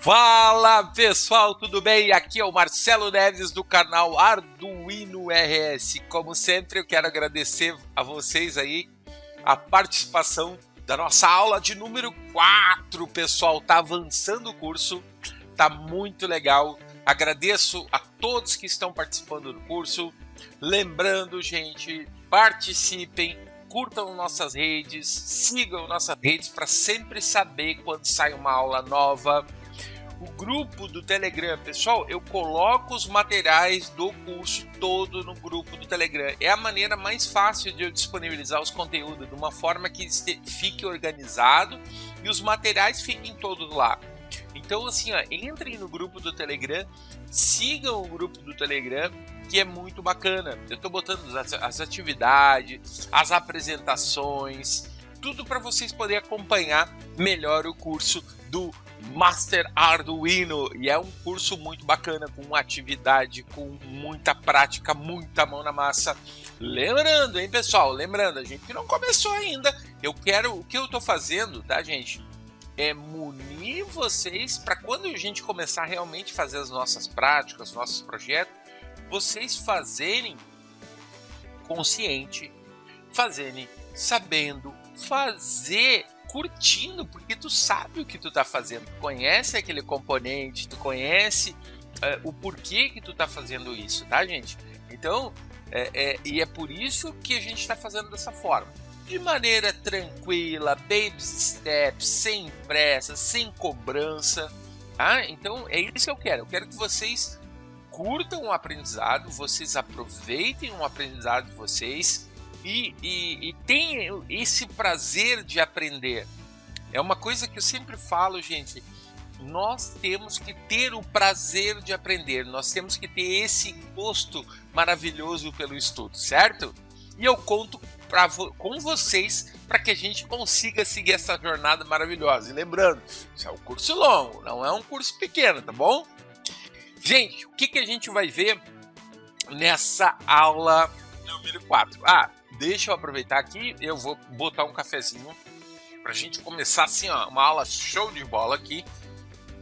Fala pessoal, tudo bem? Aqui é o Marcelo Neves do canal Arduino RS. Como sempre, eu quero agradecer a vocês aí a participação da nossa aula de número 4, pessoal. Tá avançando o curso, tá muito legal. Agradeço a todos que estão participando do curso. Lembrando, gente, participem, curtam nossas redes, sigam nossas redes para sempre saber quando sai uma aula nova. O grupo do Telegram, pessoal, eu coloco os materiais do curso todo no grupo do Telegram. É a maneira mais fácil de eu disponibilizar os conteúdos de uma forma que fique organizado e os materiais fiquem todos lá. Então, assim, ó, entrem no grupo do Telegram, sigam o grupo do Telegram, que é muito bacana. Eu estou botando as atividades, as apresentações, tudo para vocês poderem acompanhar melhor o curso do Master Arduino, e é um curso muito bacana, com atividade, com muita prática, muita mão na massa. Lembrando, hein, pessoal, lembrando, a gente não começou ainda. O que eu tô fazendo, tá, gente, é munir vocês para quando a gente começar realmente a fazer as nossas práticas, os nossos projetos, vocês fazerem consciente, fazerem sabendo, fazer curtindo, porque tu sabe o que tu tá fazendo, tu conhece aquele componente, tu conhece o porquê que tu tá fazendo isso, tá, gente? Então, e é por isso que a gente está fazendo dessa forma, de maneira tranquila, baby steps, sem pressa, sem cobrança, tá? Então, é isso que eu quero que vocês curtam o aprendizado, vocês aproveitem o aprendizado de vocês, e tem esse prazer de aprender. É uma coisa que eu sempre falo, gente, nós temos que ter o prazer de aprender, nós temos que ter esse gosto maravilhoso pelo estudo, certo? E eu conto com vocês para que a gente consiga seguir essa jornada maravilhosa. E lembrando, isso é um curso longo, não é um curso pequeno, tá bom? Gente, o que a gente vai ver nessa aula número 4? Deixa eu aproveitar aqui, eu vou botar um cafezinho pra gente começar assim, ó, uma aula show de bola aqui,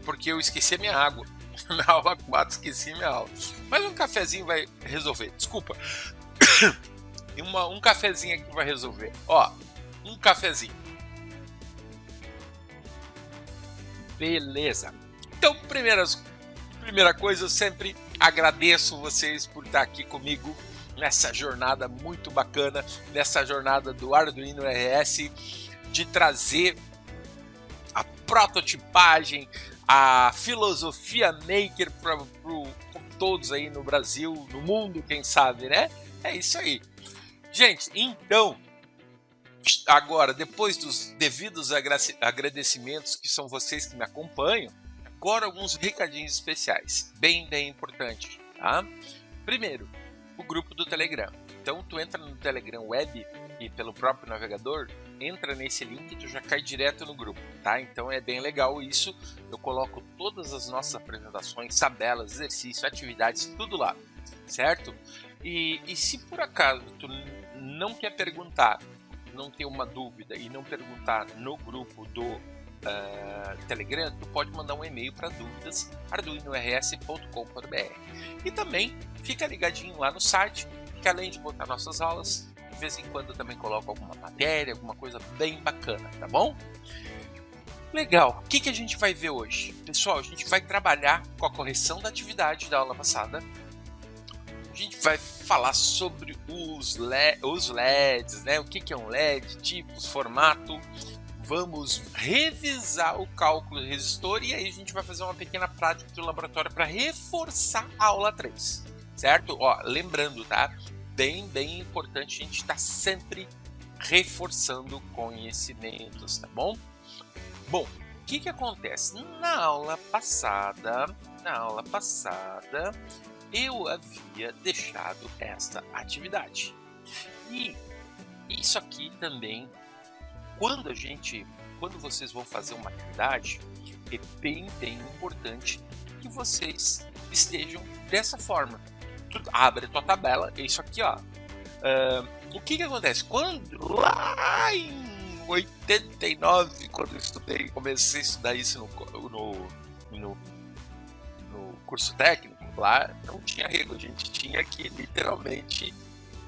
porque eu esqueci a minha água. Na aula 4 esqueci minha aula. Mas um cafezinho vai resolver, desculpa. Um cafezinho aqui vai resolver. Ó, um cafezinho. Beleza. Então, primeira coisa, eu sempre agradeço vocês por estar aqui comigo nessa jornada muito bacana, nessa jornada do Arduino RS, de trazer a prototipagem, a filosofia maker para todos aí no Brasil, no mundo, quem sabe, né? É isso aí. Gente, então, agora, depois dos devidos agradecimentos, que são vocês que me acompanham, agora alguns recadinhos especiais, bem importantes, tá? Primeiro, o grupo do Telegram. Então tu entra no Telegram Web e pelo próprio navegador, entra nesse link e tu já cai direto no grupo, tá? Então é bem legal isso, eu coloco todas as nossas apresentações, tabelas, exercícios, atividades, tudo lá, certo? E se por acaso tu não quer perguntar, não ter uma dúvida e não perguntar no grupo do Telegram, tu pode mandar um e-mail para dúvidas arduinors.com.br. E também fica ligadinho lá no site, que além de botar nossas aulas, de vez em quando eu também coloco alguma matéria, alguma coisa bem bacana, tá bom? Legal, o que a gente vai ver hoje? Pessoal, a gente vai trabalhar com a correção da atividade da aula passada. A gente vai falar sobre os LEDs, né? O que é um LED, tipos, formato. Vamos revisar o cálculo resistor e aí a gente vai fazer uma pequena prática do laboratório para reforçar a aula 3, certo? Ó, lembrando, tá? Bem importante a gente estar sempre reforçando conhecimentos, tá bom? Bom, o que acontece? Na aula passada, eu havia deixado esta atividade. E isso aqui também, quando vocês vão fazer uma atividade, é bem importante que vocês estejam dessa forma. Tu abre a tua tabela, é isso aqui, ó. O que acontece? Quando lá em 89, quando eu comecei a estudar isso no curso técnico, lá não tinha regra, a gente tinha que literalmente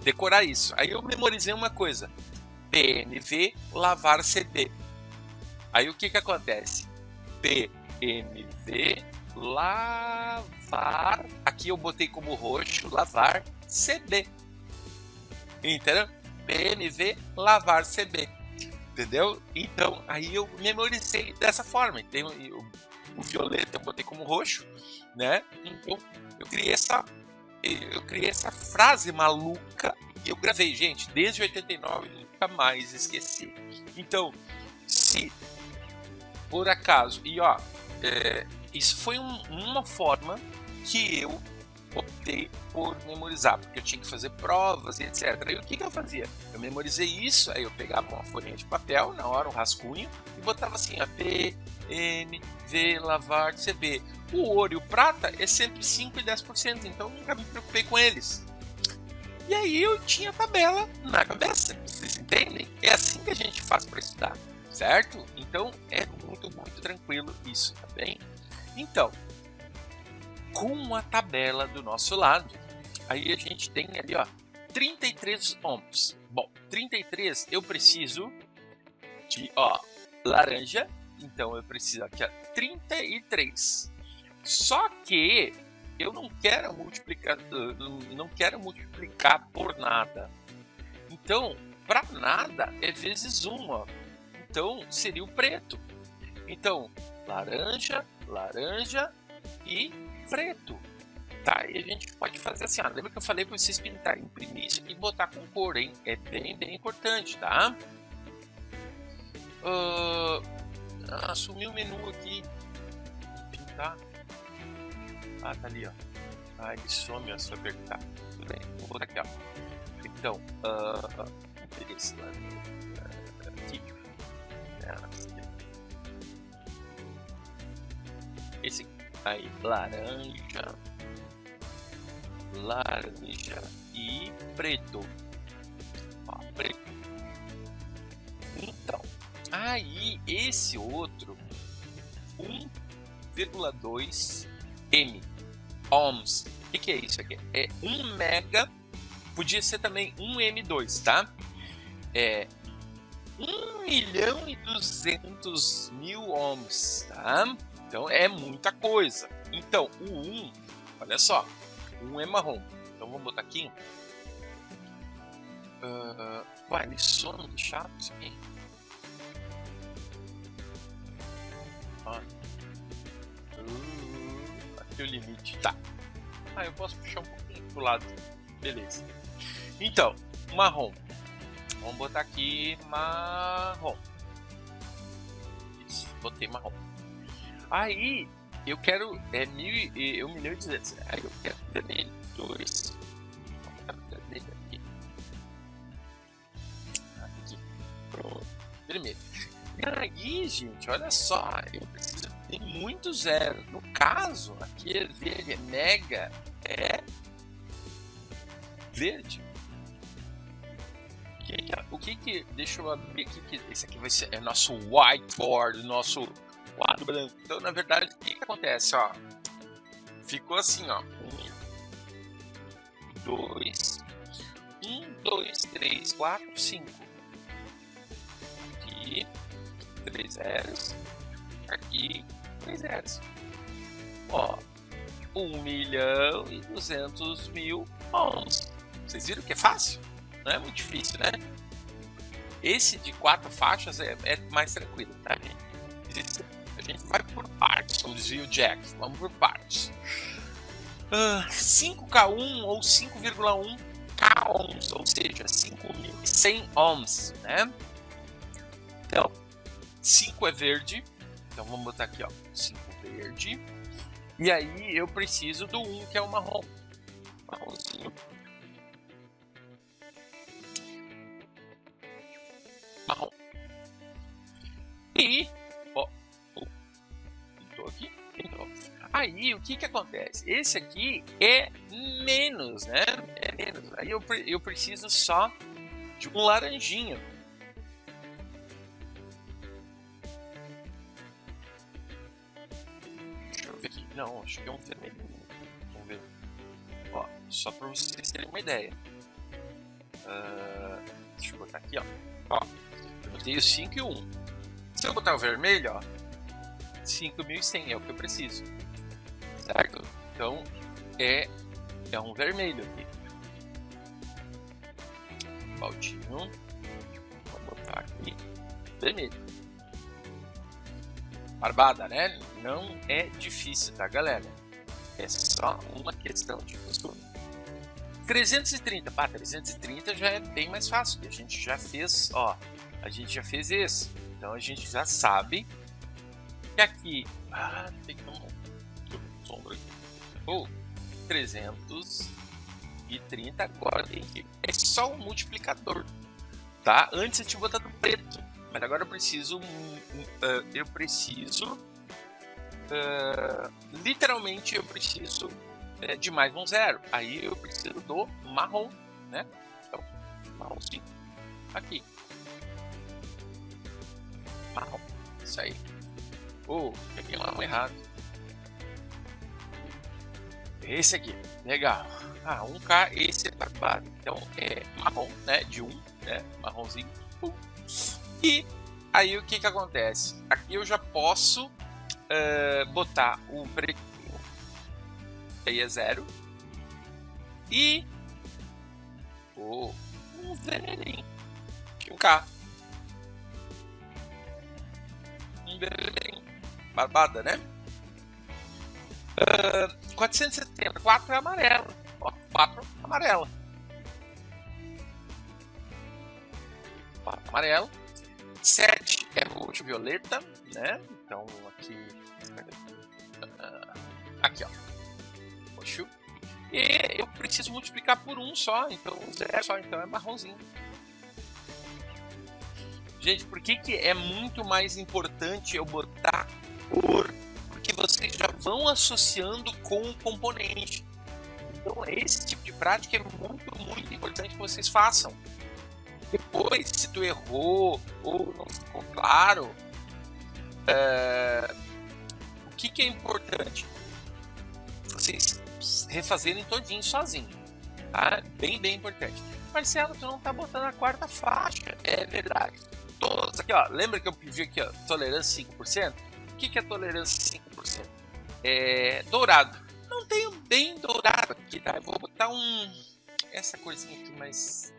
decorar isso. Aí eu memorizei uma coisa: PNV lavar CB. Aí o que acontece? PNV lavar, aqui eu botei como roxo, lavar CB. Entendeu? PNV lavar CB. Entendeu? Então, aí eu memorizei dessa forma. Então, o violeta eu botei como roxo, né? Então, eu criei essa frase maluca e eu gravei, gente, desde 89, nunca mais esqueci. Então, se por acaso, e ó, isso foi uma forma que eu optei por memorizar, porque eu tinha que fazer provas e etc. E o que eu fazia? Eu memorizei isso, aí eu pegava uma folhinha de papel, na hora um rascunho, e botava assim, a P, N, V, lavar, CB. O ouro e o prata é sempre 5% e 10%, então eu nunca me preocupei com eles. E aí eu tinha a tabela na cabeça, vocês entendem? É assim que a gente faz para estudar, certo? Então é muito, muito tranquilo isso, tá bem? Então, com a tabela do nosso lado, aí a gente tem ali, ó, 33 ohms. Bom, 33 eu preciso de, ó, laranja, então eu preciso aqui, ó, 33. Só que eu não quero multiplicar por nada. Então, para nada é vezes 1, ó. Então seria o preto. Então, laranja, laranja e preto. Tá, e a gente pode fazer assim, ó, lembra que eu falei para vocês pintar, imprimir isso e botar com cor, hein? É bem, bem importante, tá? Sumiu o menu aqui. Pintar. Ah, tá ali, ó. Ah, ele some, ó, se eu apertar. Tudo bem, vou botar aqui, ó. Então, esse lá. Aqui. Esse aí, laranja e preto. Ó, preto. Então, aí esse outro 1,2 M ohms. O que é isso aqui? É 1 mega, podia ser também 1 M2, tá? É 1.200.000 ohms, tá? Então é muita coisa. Então o 1, olha só, 1 é marrom. Então vamos botar aqui. Ué, ele soa muito chato isso aqui. Aqui é o limite. Tá. Ah, eu posso puxar um pouquinho pro lado. Beleza. Então, marrom. Vamos botar aqui marrom. Isso, botei marrom. Aí eu quero 1.200. Aí eu quero vermelho 2. Vamos botar vermelho aqui. Aqui. Pronto. Vermelho. E aí, gente, olha só. Eu preciso ter muito zero. No caso, aqui é verde, é mega, é verde. O que deixa eu abrir aqui, que esse aqui vai ser nosso whiteboard, nosso quadro branco. Então, na verdade, o que acontece, ó? Ficou assim, ó, 1, 2, 3, 4, 5. Aqui, 3 zeros. Aqui, 3 zeros. Ó, 1.200.000 ohms. Vocês viram que é fácil? Não é muito difícil, né? Esse de 4 faixas é mais tranquilo, tá, gente? A gente vai por partes, como dizia o Jack. Vamos por partes. 5K1 ou 5,1 K ohms, ou seja, 5.100 ohms, né? Então, 5 é verde. Então vamos botar aqui, ó, 5 verde. E aí eu preciso do 1, que é o marrom. Marronzinho. Marrom. E ó, pintou aqui, pintou. Aí o que acontece? Esse aqui é menos, né? É menos. Aí eu preciso só de um laranjinho. Não, acho que é um vermelho. Vamos ver. Ó, só para vocês terem uma ideia. Deixa eu botar aqui, ó. Eu botei o 5 e o 1. Se eu botar o vermelho, ó, 5.100 é o que eu preciso. Certo? Então, é um vermelho aqui. Baldinho. Vou botar aqui. Vermelho. Barbada, né? Não é difícil, tá, galera? É só uma questão de costume. 330. 330 já é bem mais fácil. A gente já fez, ó. A gente já fez esse. Então, a gente já sabe que aqui... tem que tomar um sombra aqui. 330 agora tem que... É só um multiplicador, tá? Antes eu tinha botado preto, mas agora eu preciso... literalmente eu preciso de mais um zero. Aí eu preciso do marrom, né? Então, marronzinho. Aqui. Marrom. Isso aí. Peguei um marrom errado. Esse aqui, legal. 1K, esse é barbado. Então é marrom, né? De 1, né? Marronzinho. E aí o que acontece? Aqui eu já posso botar o pretinho. Aí é 0. E um vermelhinho. 1K. Um vermelhinho. Barbada, né? 470, 4 é amarelo. 4 amarelo. 4 amarelo. 7 é roxo violeta, né? Então aqui. Aqui, ó. Roxo. E eu preciso multiplicar por 1 só. Então 0 só, então é marronzinho. Gente, por que é muito mais importante eu botar cor? Porque vocês já vão associando com o componente. Então esse tipo de prática é muito, muito importante que vocês façam. Depois, se tu errou ou não ficou claro, o que é importante? Vocês refazerem todinho sozinho. Tá? Bem, bem importante. Marcelo, tu não tá botando a quarta faixa. É verdade. Todos aqui, ó. Lembra que eu pedi aqui, ó, tolerância 5%? O que é tolerância 5%? É dourado. Não tenho bem dourado aqui, tá? Eu vou botar essa corzinha aqui mais...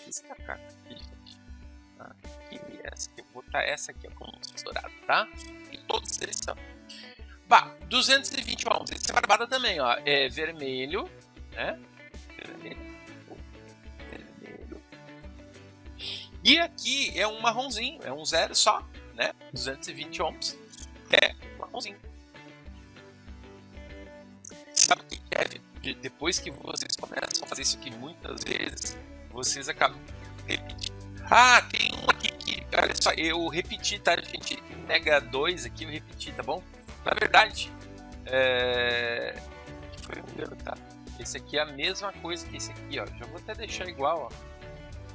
fiz cacá. Aqui, essa aqui. Eu vou botar essa aqui, ó, como dourado, tá? E todos eles são. 220 ohms. Esse é barbada também, ó. É vermelho, né? Vermelho. E aqui é um marronzinho, é um 0 só, né? 220 ohms. É marronzinho. Sabe o que é? Depois que vocês começam a fazer isso aqui muitas vezes, vocês acabam repetindo. Tem um aqui que, olha só, eu repeti, tá, gente? Mega 2 aqui, eu repeti, tá bom? Na verdade, foi um engano, tá? Esse aqui é a mesma coisa que esse aqui, ó. Já vou até deixar igual, ó.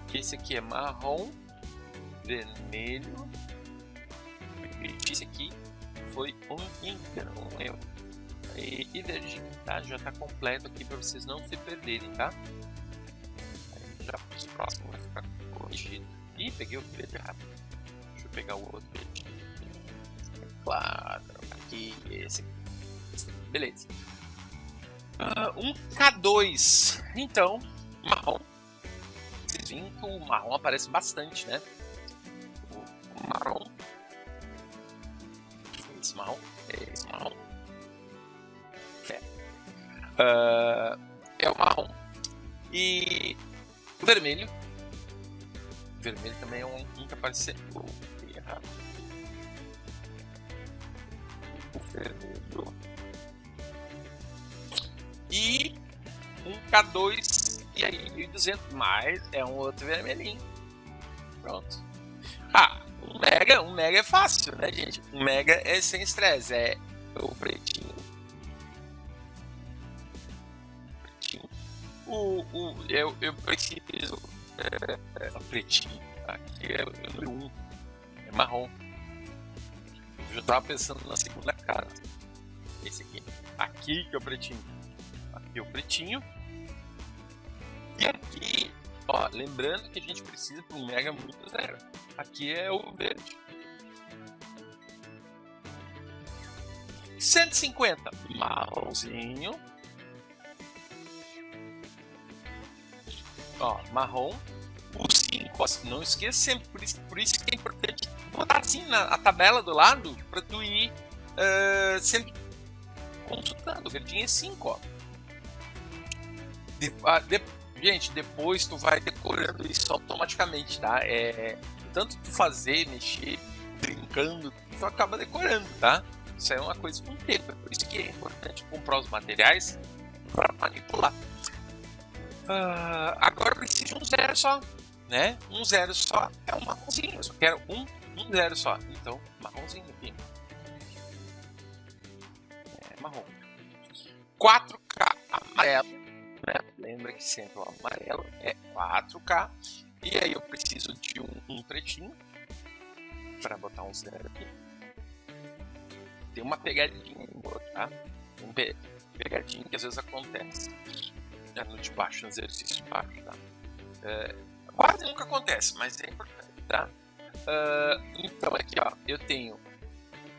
Que esse aqui é marrom, vermelho. Esse aqui foi um engano, um erro. E verdinho, tá? Já tá completo aqui para vocês não se perderem, tá? Aí já os próximos vai ficar corrigido. Ih, peguei o verde errado. Deixa eu pegar o outro verde. Claro, aqui, esse aqui. Beleza. 1K2. Então, marrom. Vocês veem que o marrom aparece bastante, né? O marrom. Esse marrom. Esse marrom. É o marrom. E o vermelho. O vermelho também é um que aparece. Errado. O vermelho. E um K2. E aí, 1.200. Mais é um outro vermelhinho. Pronto. Um mega é fácil, né, gente? Um mega é sem estresse. É o pretinho. Eu preciso o pretinho aqui é o número 1, é marrom. Eu já estava pensando na segunda cara. esse aqui. Aqui que é o pretinho. Aqui é o pretinho. E aqui, ó, lembrando que a gente precisa para um mega muito zero. Aqui é o verde. 150, marronzinho. Ó, marrom. O 5, não esqueça sempre, por isso que é importante botar assim na tabela do lado para tu ir sempre consultando. O verdinho é 5, ó. Gente, depois tu vai decorando isso automaticamente, tá? Tanto tu fazer, mexer, brincando, tu acaba decorando, tá? Isso é uma coisa com tempo, é por isso que é importante comprar os materiais para manipular. Agora eu preciso de um zero só, né? Um zero só é um marronzinho, eu só quero um zero só. Então, marronzinho aqui. É marrom. 4K amarelo, né? Lembra que sempre o amarelo é 4K. E aí eu preciso de um pretinho para botar um zero aqui. Tem uma pegadinha em outro, tá? Um pegadinha que às vezes acontece no de baixo, no exercício de baixo, tá? Quase nunca acontece, mas é importante, tá? Então aqui, ó, eu tenho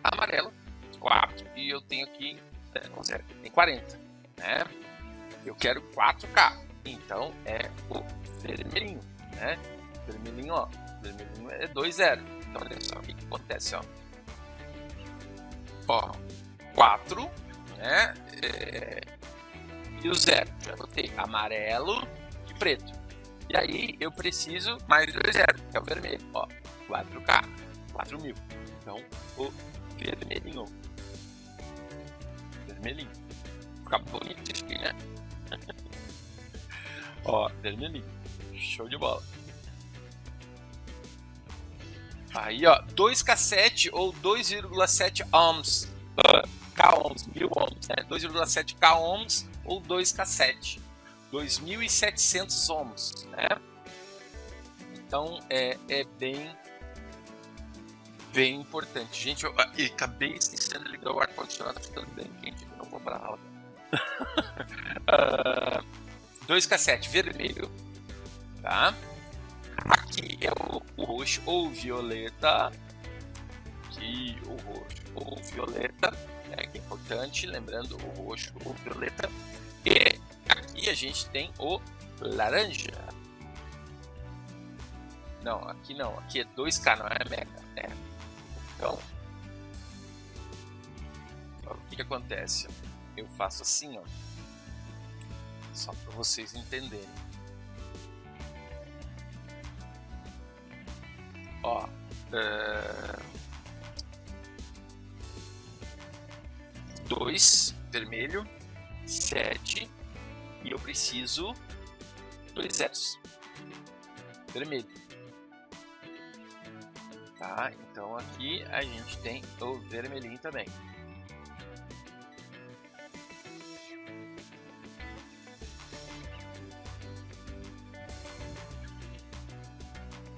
amarelo 4 e eu tenho aqui tem 40, né? Eu quero 4K, então é o vermelhinho, né? Vermelhinho, ó, vermelhinho é 2,0. Então olha só o que acontece, ó. Ó, 4, né? E o 0, já botei amarelo e preto. E aí eu preciso mais 2,0, que é o vermelho, ó, 4K, 4.000. Então o vermelhinho. Vermelhinho. Fica bonito isso aqui, né? Ó, vermelhinho. Show de bola. Aí, ó, 2K7 ou 2,7 ohms. K ohms, 1000 ohms, né? 2,7 K ohms ou 2K7. 2.700 ohms, né? Então é bem importante. Gente, eu acabei esquecendo de ligar o ar-condicionado, ficando bem quente, não vou para a aula. 2K7 vermelho, tá? Aqui é o roxo ou violeta. Aqui o roxo ou violeta, né, que é importante, lembrando o roxo ou violeta. E aqui a gente tem o laranja. Não, aqui é 2K, não é mega, né? Então, o que acontece? Eu faço assim, ó, só para vocês entenderem. Ó, 2 vermelho, 7 e eu preciso 2 zeros vermelho, tá? Então aqui a gente tem o vermelhinho também.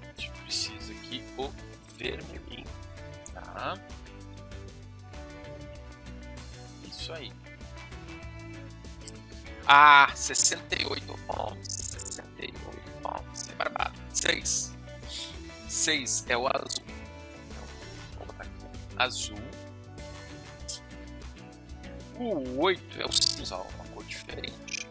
A gente precisa aqui o vermelhinho, tá? Isso aí. 68 ohms. 68 ohms. É barbado. 6 é o azul. Então, vou botar aqui. Azul. O 8 é o cinza, uma cor diferente.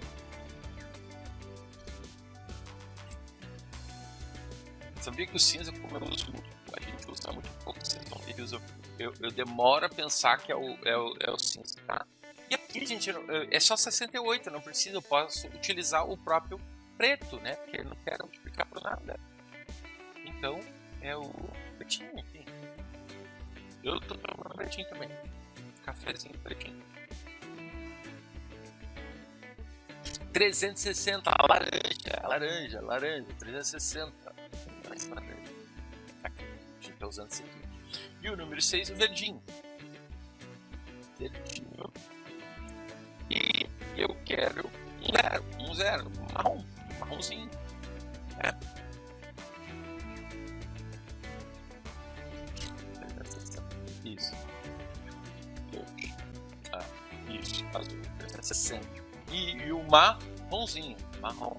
Sabia que o cinza, como eu uso muito, a gente usa muito pouco, vocês não usam. Eu demoro a pensar que é o cinza, tá? E aqui, gente, é só 68, não preciso, eu posso utilizar o próprio preto, né? Porque eu não quero multiplicar por nada. Então, é o pretinho aqui. Eu tô tomando pretinho também. Cafezinho pretinho. 360, laranja, 360. Mais laranja. Aqui, a gente tá usando esse aqui. E o número 6, o verdinho. Verdinho. E eu quero um zero, marronzinho. Isso. é 60. E o marronzinho, marrom.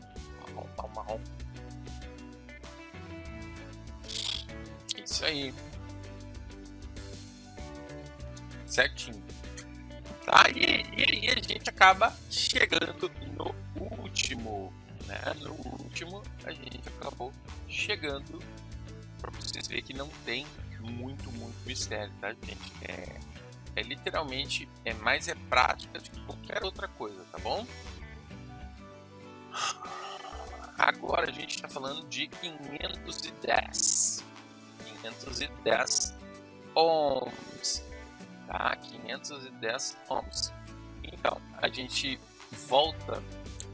Isso aí. Certinho. Tá? E a gente acaba chegando no último, né? No último a gente acabou chegando para vocês verem que não tem muito mistério, tá, gente? É literalmente mais prática do que qualquer outra coisa, tá bom? Agora a gente está falando de 510 ohms, tá? 510 ohms. Então a gente volta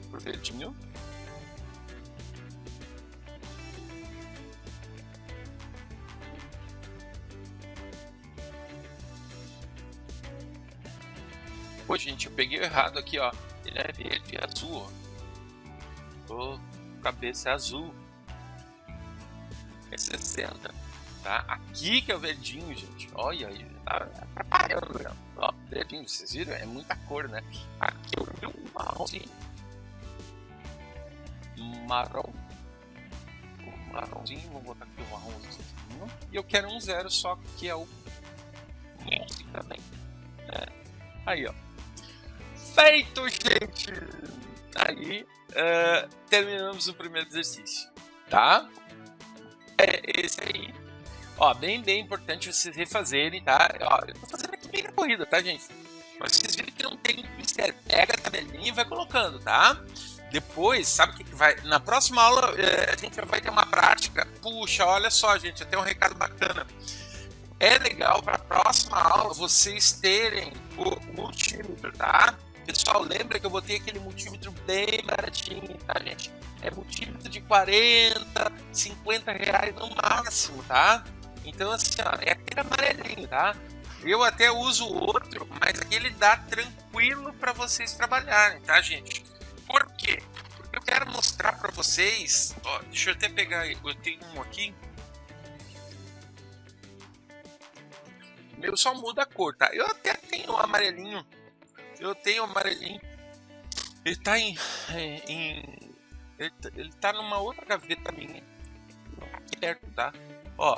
pro verdinho. Pô, gente, eu peguei errado aqui, ó. Ele é verde, azul, ó. Cabeça azul. É 60, tá? Aqui que é o verdinho, gente. Olha aí, tá atrapalhando. Ó, verdinho, vocês viram? É muita cor, né? Aqui eu vi um marronzinho. Marronzinho, vou botar aqui o marronzinho. E eu quero um 0 só, que é o 11 também. Aí, ó. Feito, gente! Aí, terminamos o primeiro exercício, tá? É esse aí. Ó, bem importante vocês refazerem, tá? Ó, eu tô fazendo aqui bem na corrida, tá, gente? Mas vocês viram que não tem mistério. Pega a tabelinha e vai colocando, tá? Depois, sabe o que vai... Na próxima aula, a gente vai ter uma prática. Puxa, olha só, gente, até um recado bacana. É legal para a próxima aula vocês terem o multímetro, tá? Pessoal, lembra que eu botei aquele multímetro bem baratinho, tá, gente? É multímetro de 40, 50 reais no máximo, tá? Então, assim, ó, é aquele amarelinho, tá? Eu até uso outro, mas aquele dá tranquilo para vocês trabalharem, tá, gente? Por quê? Porque eu quero mostrar para vocês... Ó, deixa eu até pegar... Eu tenho um aqui. Meu só muda a cor, tá? Eu até tenho um amarelinho. Ele tá ele tá numa outra gaveta minha. Aqui perto, tá? Ó,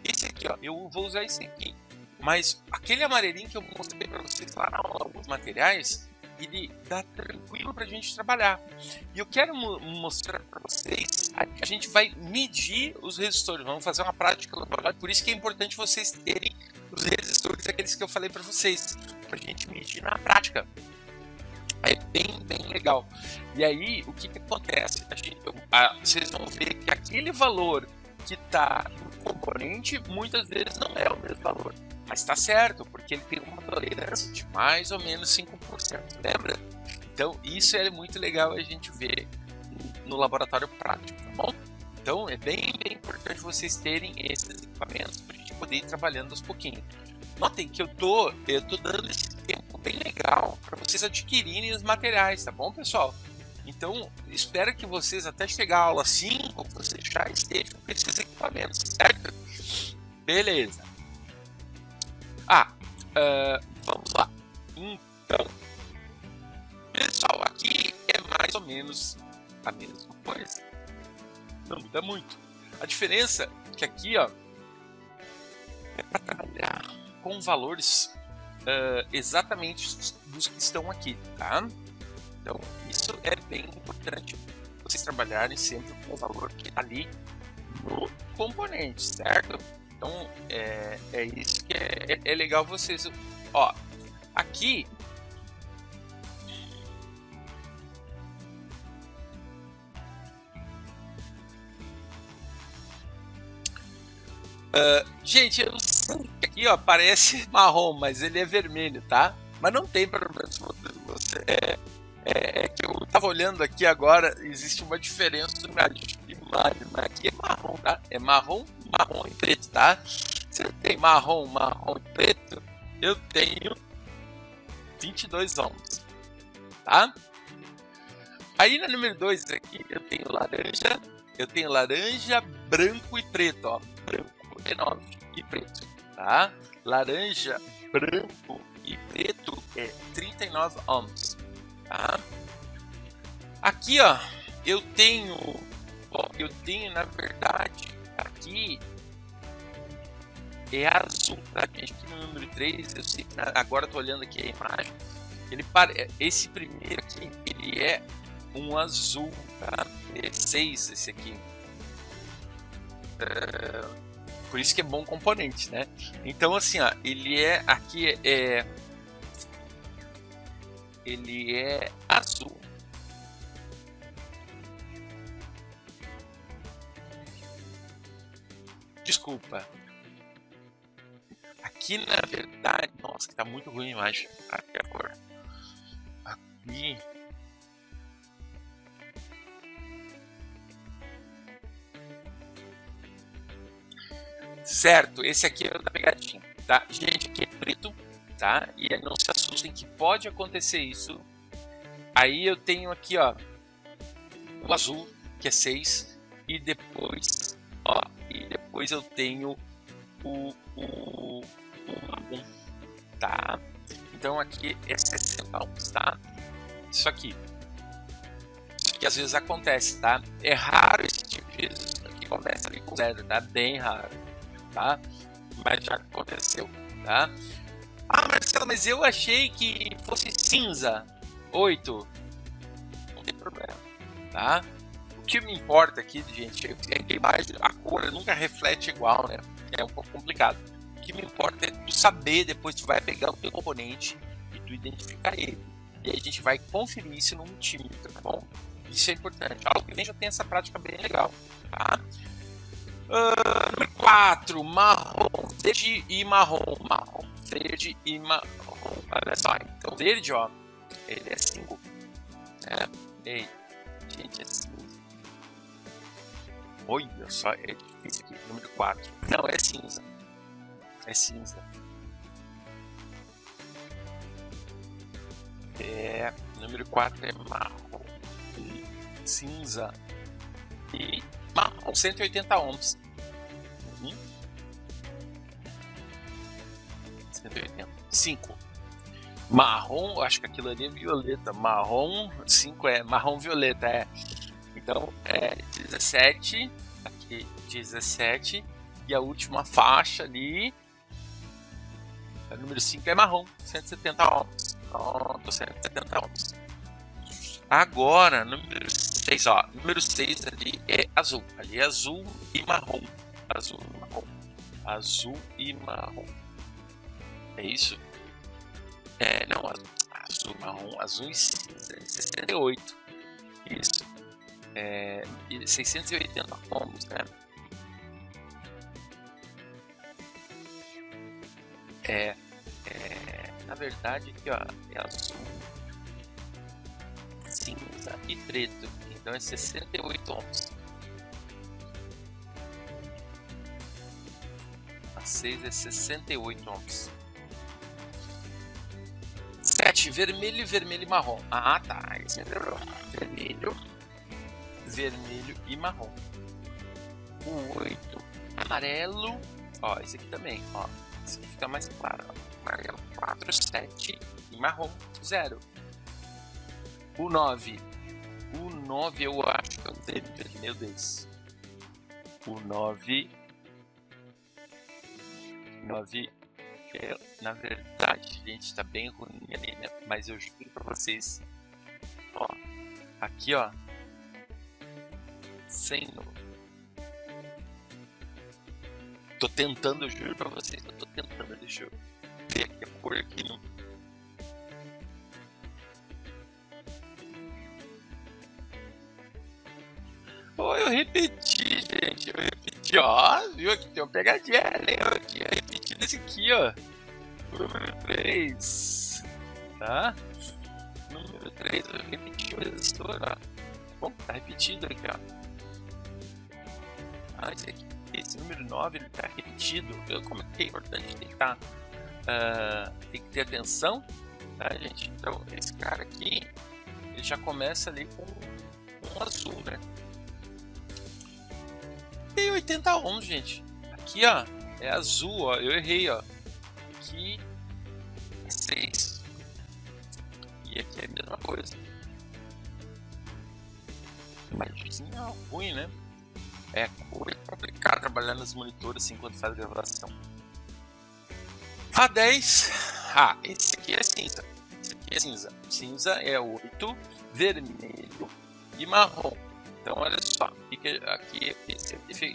esse aqui, ó. Eu vou usar esse aqui. Mas aquele amarelinho que eu mostrei pra vocês lá na aula, alguns materiais, ele dá tranquilo pra gente trabalhar. E eu quero mostrar pra vocês, a gente vai medir os resistores. Vamos fazer uma prática laboratória. Por isso que é importante vocês terem os resistores, aqueles que eu falei pra vocês, pra gente medir na prática. É bem legal. E aí, o que acontece? Vocês vão ver que aquele valor que está no componente, muitas vezes não é o mesmo valor. Mas está certo, porque ele tem uma tolerância de mais ou menos 5%, lembra? Então, isso é muito legal a gente ver no laboratório prático, tá bom? Então, é bem importante vocês terem esses equipamentos para a gente poder ir trabalhando aos pouquinhos. Notem que eu tô dando esse tempo bem legal para vocês adquirirem os materiais, tá bom, pessoal? Então, espero que vocês, até chegar à aula 5, vocês já estejam com esses equipamentos, certo? Beleza. Vamos lá. Então, pessoal, aqui é mais ou menos a mesma coisa. Não muda muito. A diferença é que aqui, ó, é para trabalhar com valores exatamente dos que estão aqui, tá? Então, isso é bem importante, vocês trabalharem sempre com o valor que está ali no componente, certo? Então, é isso que é legal vocês... Ó, aqui... gente, eu não sei que aqui, ó, parece marrom, mas ele é vermelho, tá? Mas não tem problema se você... É que eu tava olhando aqui agora, existe uma diferença de imagem, mas aqui é marrom, tá? É marrom e preto, tá? Se eu tenho marrom e preto, eu tenho 22 ohms, tá? Aí na número 2 aqui eu tenho laranja, branco e preto, ó. Branco é 9 e preto, tá? Laranja, branco e preto é 39 ohms. tá? Aqui, ó, eu tenho na verdade, aqui é azul, tá, gente? Aqui no número 3, eu sei, agora eu tô olhando aqui a imagem, esse primeiro aqui, ele é um azul, tá? É 6 esse aqui. Por isso que é bom componente, né? Então, assim, ó, ele é azul. Desculpa. Aqui, na verdade, nossa, que tá muito ruim a imagem. Aqui agora. Aqui. Certo, esse aqui é o da pegadinha, tá? Gente, aqui é preto, tá? E não se assustem que pode acontecer isso. Aí eu tenho aqui, ó, o azul, que é 6, e depois, ó, eu tenho o marrom, tá? Então aqui é 60 ohms, tá? Isso aqui às vezes acontece, tá? É raro esse tipo de resistência que começa ali com 0, tá? Bem raro, tá? Mas já aconteceu, tá? Ah, Marcelo, mas eu achei que fosse cinza 8. Não tem problema, tá? O que me importa aqui, gente, é que a cor nunca reflete igual, né? É um pouco complicado. O que me importa é tu saber, depois tu vai pegar o teu componente e tu identificar ele. E aí a gente vai conferir isso no multímetro, tá bom? Isso é importante. Alguém já tem essa prática bem legal, tá? Número 4, marrom, verde e marrom. Marrom, verde e marrom. Olha só, então verde, ó, ele é 5. Ei, gente, é 5. Olha só, é difícil aqui. Número 4. Não, é cinza. É cinza. Número 4 é marrom, cinza e marrom, 180 ohms. 180. 5. Marrom, acho que aquilo ali é violeta. Marrom, 5 é marrom violeta, é. Então é 17, aqui 17, e a última faixa ali, a número 5 é marrom, 170 ohms. Pronto, 170 ohms. Agora, número 6, ó, número 6 ali é azul. Ali é azul e marrom. Azul e marrom. Azul e marrom. É isso? Não, azul, marrom, azul e cinza. 68. Isso. 680 ohms, né? Na verdade, aqui, ó, é azul, cinza e preto. Então é 68 ohms. A 6 é 68 ohms. 7, vermelho, vermelho e marrom. Ah, tá. Vermelho, vermelho e marrom. O 8, amarelo. Ó, esse aqui também, ó. Esse aqui fica mais claro, ó. Amarelo 4, 7 e marrom 0. O 9. O 9 eu acho que é o verde, meu Deus. O 9. 9 é, na verdade, gente, tá bem ruim ali, né? Mas eu juro pra vocês. Ó, aqui, ó. Sem novo. Tô tentando, eu juro pra vocês. Eu tô tentando, deixa eu ver aqui a cor aqui no. Oh, eu repeti, gente. Eu repeti, ó. Viu aqui? Tem uma pegadinha. Lembra que eu repeti desse aqui, ó. Número 3. Tá? Número 3, eu repeti o resistor, ó. Bom, tá repetido aqui, ó. Ah, esse número 9 ele tá repetido. Como é que é importante? Tem que estar. Tem que ter atenção, tá, gente? Então, esse cara aqui, ele já começa ali com um azul, né? Tem 80 ohms, gente. Aqui, ó, é azul, ó. Eu errei, ó. Aqui é 6. E aqui é a mesma coisa. imagenzinha ruim, né? É complicado trabalhar nos monitores assim quando faz gravação. A10. Ah, esse aqui é cinza. Esse aqui é cinza. Cinza é 8, vermelho e marrom. Então, olha só. Aqui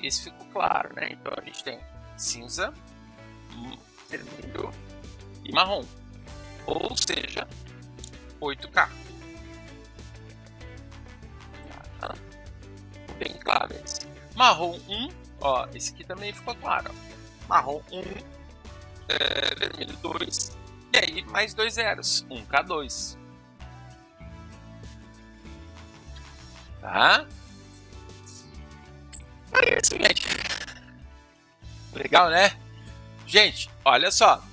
esse ficou claro, né? Então, a gente tem cinza, vermelho e marrom. Ou seja, 8K. Tá? Bem claro esse. Marrom 1, ó, esse aqui também ficou claro. Ó. Marrom 1. Vermelho 2, e aí mais 2 zeros, 1K2. Tá? É isso, gente. Legal, né? Gente, olha só.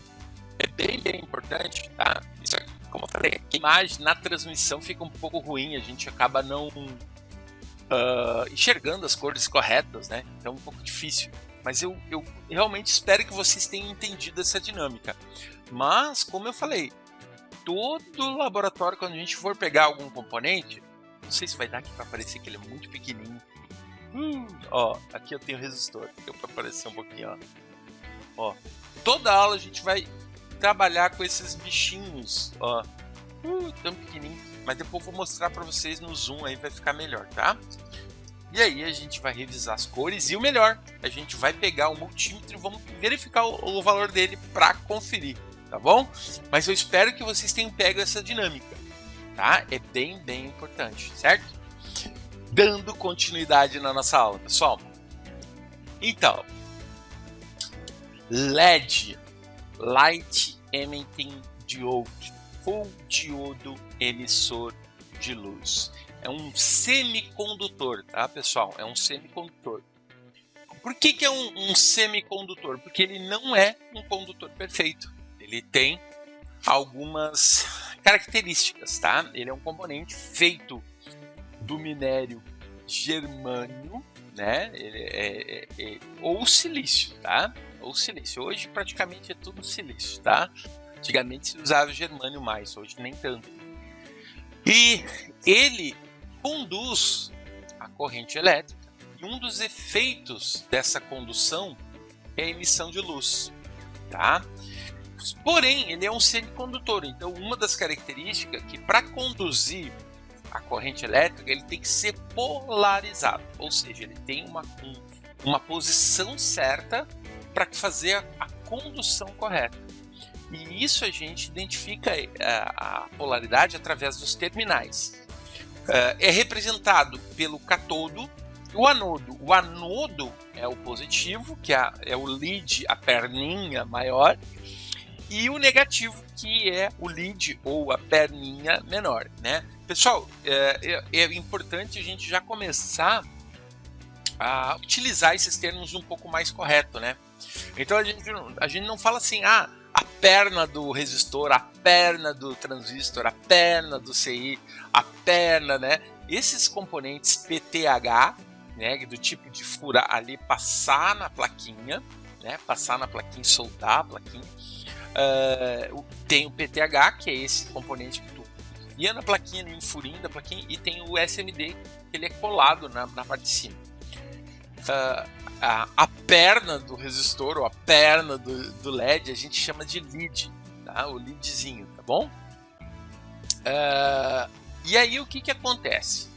É bem importante, tá? Isso aqui, como eu falei, a imagem na transmissão fica um pouco ruim, a gente acaba não enxergando as cores corretas, né? Então é um pouco difícil. Mas eu realmente espero que vocês tenham entendido essa dinâmica. Mas, como eu falei, todo laboratório, quando a gente for pegar algum componente, não sei se vai dar aqui para aparecer que ele é muito pequenininho. Ó, aqui eu tenho o resistor, deu para aparecer um pouquinho, ó. Toda aula a gente vai trabalhar com esses bichinhos, ó. Tão pequenininho. Mas depois eu vou mostrar para vocês no zoom, aí vai ficar melhor, tá? E aí a gente vai revisar as cores e o melhor, a gente vai pegar o multímetro e vamos verificar o valor dele para conferir, tá bom? Mas eu espero que vocês tenham pego essa dinâmica, tá? É bem importante, certo? Dando continuidade na nossa aula, pessoal. Então, LED, Light Emitting Diode, ou diodo emissor de luz. É um semicondutor, tá, pessoal? É um semicondutor. Por que é um semicondutor? Porque ele não é um condutor perfeito. Ele tem algumas características, tá? Ele é um componente feito do minério germânio, né? Ou silício, tá? Ou silício. Hoje praticamente é tudo silício, tá? Antigamente se usava germânio mais, hoje nem tanto. E ele conduz a corrente elétrica. E um dos efeitos dessa condução é a emissão de luz, tá? Porém, ele é um semicondutor. Então, uma das características é que para conduzir a corrente elétrica, ele tem que ser polarizado. Ou seja, ele tem uma posição certa para fazer a condução correta. E isso a gente identifica a polaridade através dos terminais. É representado pelo catodo e o anodo. O anodo é o positivo, que é o lead, a perninha maior, e o negativo, que é o lead ou a perninha menor, né? Pessoal, é importante a gente já começar a utilizar esses termos um pouco mais correto, né? Então a gente não fala assim, a perna do resistor, a perna do transistor, a perna do CI, a perna, né? Esses componentes PTH, né, do tipo de furar ali, passar na plaquinha, né? Passar na plaquinha, soldar a plaquinha. Tem o PTH, que é esse componente que tu enfia na plaquinha, um furinho da plaquinha, e tem o SMD, que ele é colado na parte de cima. A perna do resistor, ou a perna do LED, a gente chama de lead, tá? O leadzinho, tá bom? E aí o que acontece?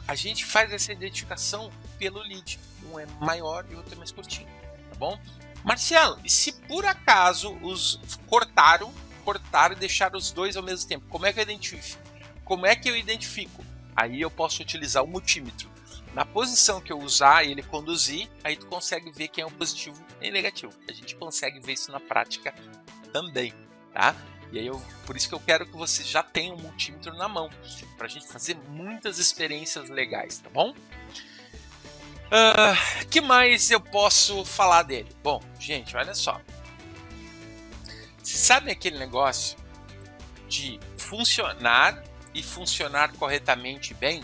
A gente faz essa identificação pelo lead. Um é maior e o outro é mais curtinho, tá bom? Marcelo, e se por acaso os cortaram e deixaram os dois ao mesmo tempo, como é que eu identifico? Aí eu posso utilizar o multímetro. Na posição que eu usar e ele conduzir, aí tu consegue ver quem é o positivo e negativo. A gente consegue ver isso na prática também, tá? E aí por isso que eu quero que você já tenha um multímetro na mão, para a gente fazer muitas experiências legais, tá bom? Que mais eu posso falar dele? Bom, gente, olha só. Vocês sabem aquele negócio de funcionar e funcionar corretamente bem?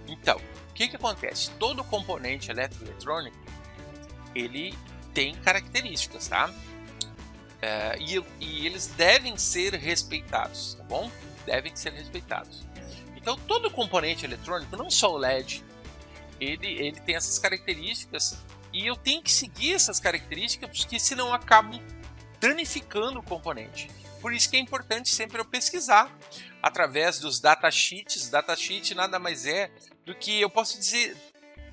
Então, o que acontece? Todo componente eletroeletrônico, ele tem características, tá? e eles devem ser respeitados, tá bom? Devem ser respeitados. Então todo componente eletrônico, não só o LED, ele tem essas características e eu tenho que seguir essas características porque senão eu acabo danificando o componente. Por isso que é importante sempre eu pesquisar através dos datasheets. Datasheet nada mais é do que eu posso dizer,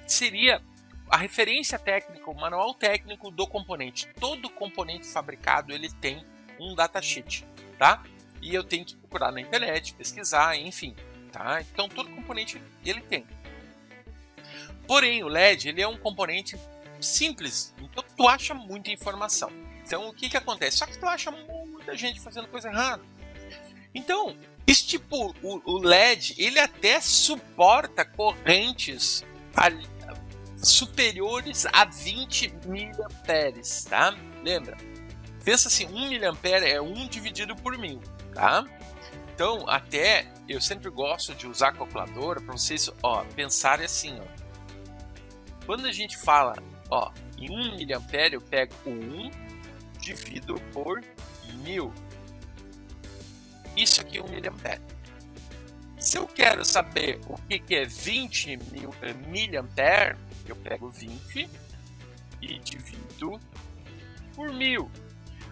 seria a referência técnica, o manual técnico do componente. Todo componente fabricado ele tem um datasheet, tá? E eu tenho que procurar na internet, pesquisar, enfim, tá? Então todo componente ele tem. Porém o LED ele é um componente simples, então tu acha muita informação. Então o que acontece? Só que tu acha muita gente fazendo coisa errada. Então o LED ele até suporta correntes superiores a 20 miliamperes, tá? Lembra? Pensa assim, 1 miliampere é 1 dividido por 1000, tá? Então, até eu sempre gosto de usar a calculadora para vocês, pensarem assim, Quando a gente fala, em 1 miliampere, eu pego o 1 divido por 1000. Isso aqui é 1 miliampere. Se eu quero saber o que é 20 miliampere, eu pego 20 e divido por 1000.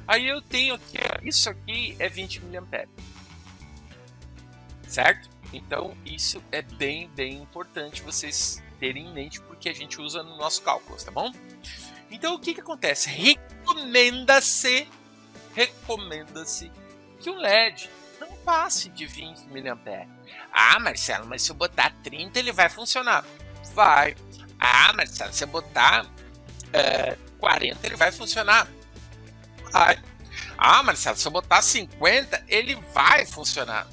Aí eu tenho aqui, isso aqui é 20 miliampere. Certo? Então isso é bem importante vocês terem em mente porque a gente usa no nosso cálculo, tá bom? Então o que acontece? Recomenda-se que o LED não passe de 20 miliampere. Ah, Marcelo, mas se eu botar 30 ele vai funcionar. Vai. Ah, Marcelo, se eu botar 40 ele vai funcionar. Vai. Ah, Marcelo, se eu botar 50 ele vai funcionar.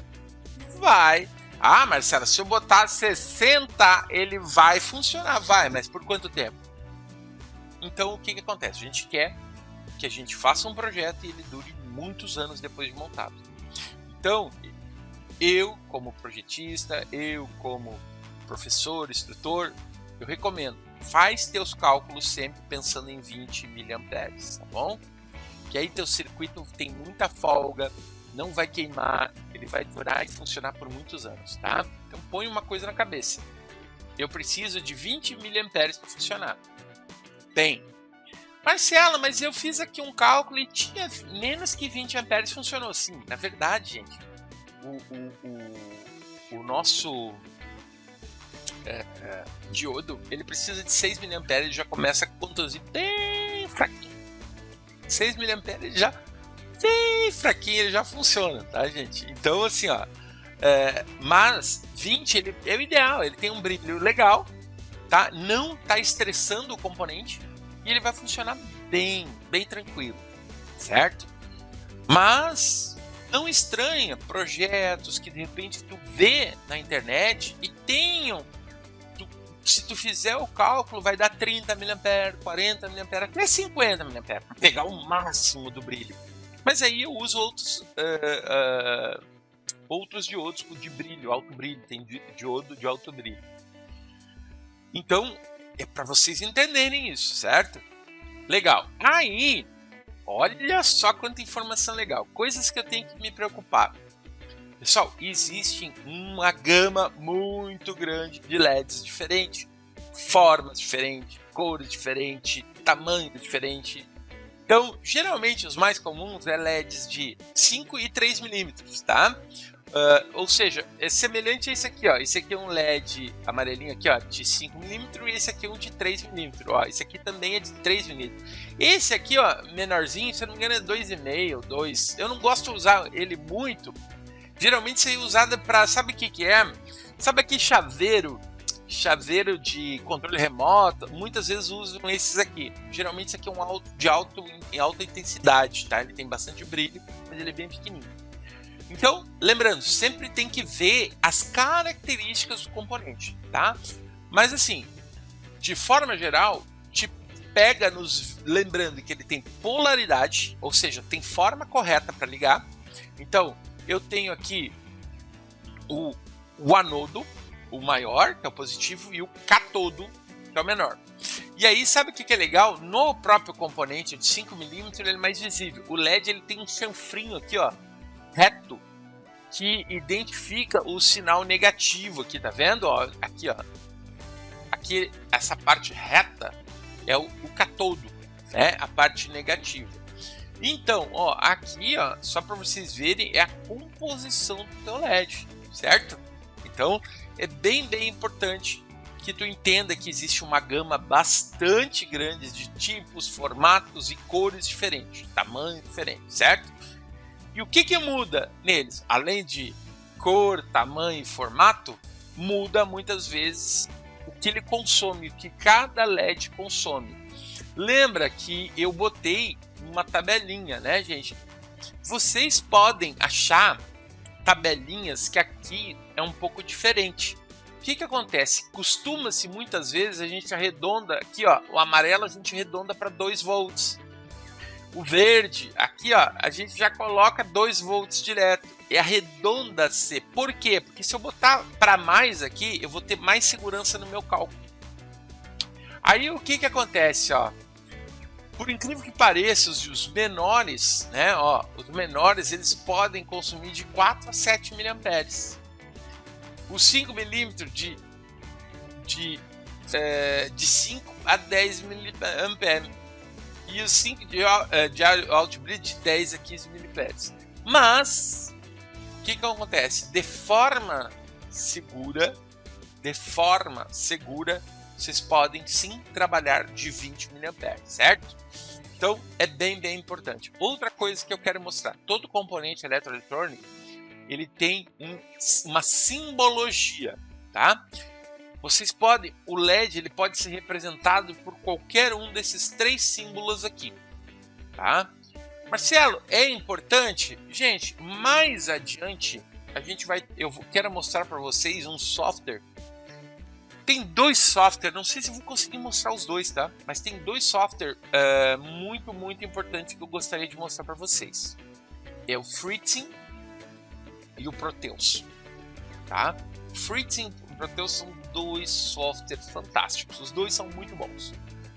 Vai. Ah, Marcelo, se eu botar 60 ele vai funcionar. Vai, mas por quanto tempo? Então o que acontece? A gente quer que a gente faça um projeto e ele dure muitos anos depois de montado. Então, eu como projetista, eu como professor, instrutor, eu recomendo, faz teus cálculos sempre pensando em 20 miliamperes, tá bom? Que aí teu circuito tem muita folga, não vai queimar, ele vai durar e funcionar por muitos anos, tá? Então põe uma coisa na cabeça, eu preciso de 20 miliamperes para funcionar. Bem, Marcelo, mas eu fiz aqui um cálculo e tinha menos que 20 amperes, funcionou. Sim, na verdade, gente, o nosso diodo, ele precisa de 6 miliamperes, ele já começa a conduzir bem fraquinho. 6 miliamperes já bem fraquinho, ele já funciona, tá, gente? Então, assim, mas 20 ele é o ideal, ele tem um brilho legal, tá? Não tá estressando o componente e ele vai funcionar bem tranquilo, certo? Mas não estranha projetos que de repente tu vê na internet e tenham, se tu fizer o cálculo vai dar 30 mA, 40 mA, até 50 mA, para pegar o máximo do brilho. Mas aí eu uso outros diodos de brilho, alto brilho, tem diodo de alto brilho. Então, é para vocês entenderem isso, certo? Legal. Aí, olha só quanta informação legal. Coisas que eu tenho que me preocupar. Pessoal, existe uma gama muito grande de LEDs diferentes. Formas diferentes, cores diferentes, tamanho diferente. Então, geralmente os mais comuns é LEDs de 5 e 3 milímetros, tá? Ou seja, é semelhante a esse aqui, ó. Esse aqui é um LED amarelinho aqui, ó, de 5 mm e esse aqui é um de 3 mm, ó. Esse aqui também é de 3 mm. Esse aqui, ó, menorzinho, se eu não me engano é 2,5, 2. Eu não gosto de usar ele muito. Geralmente isso é usado para, sabe o que é? Sabe aqui chaveiro de controle remoto? Muitas vezes usam esses aqui. Geralmente esse aqui é um em alta intensidade, tá? Ele tem bastante brilho, mas ele é bem pequenininho. Então, lembrando, sempre tem que ver as características do componente, tá? Mas assim, de forma geral, te pega lembrando que ele tem polaridade, ou seja, tem forma correta para ligar. Então, eu tenho aqui o anodo, o maior, que é o positivo, e o catodo, que é o menor. E aí, sabe o que é legal? No próprio componente de 5mm ele é mais visível. O LED ele tem um chanfrinho aqui, ó, reto, que identifica o sinal negativo aqui, tá vendo? Ó, aqui, ó. Aqui, essa parte reta é o catodo, né? A parte negativa. Então, ó, aqui, ó, só para vocês verem, é a composição do teu LED, certo? Então, é bem importante que tu entenda que existe uma gama bastante grande de tipos, formatos e cores diferentes, tamanho diferente, certo? E o que muda neles? Além de cor, tamanho e formato, muda muitas vezes o que ele consome, o que cada LED consome. Lembra que eu botei uma tabelinha, né, gente? Vocês podem achar tabelinhas que aqui é um pouco diferente. O que acontece? Costuma-se muitas vezes a gente arredonda, aqui ó, o amarelo a gente arredonda para 2 volts. O verde, aqui ó, a gente já coloca 2 volts direto. E arredonda-se. Por quê? Porque se eu botar para mais aqui, eu vou ter mais segurança no meu cálculo. Aí o que acontece, ó? Por incrível que pareça, os menores, né, ó, os menores eles podem consumir de 4 a 7 mA. O 5mm de 5 a 10 mA e o 5 de outbreed de 10 a 15 mA. Mas o que acontece? De forma segura, vocês podem sim trabalhar de 20 mA, certo? Então é bem importante. Outra coisa que eu quero mostrar, todo componente eletroeletrônico ele tem uma simbologia, tá? Vocês podem, o LED ele pode ser representado por qualquer um desses 3 símbolos aqui, tá? Marcelo, é importante? Gente, mais adiante eu quero mostrar para vocês um software. Tem 2 softwares, não sei se eu vou conseguir mostrar os 2, tá? Mas tem 2 softwares muito importantes que eu gostaria de mostrar para vocês. É o Fritzing e o Proteus, tá? Fritzing e o Proteus são 2 softwares fantásticos, os 2 são muito bons.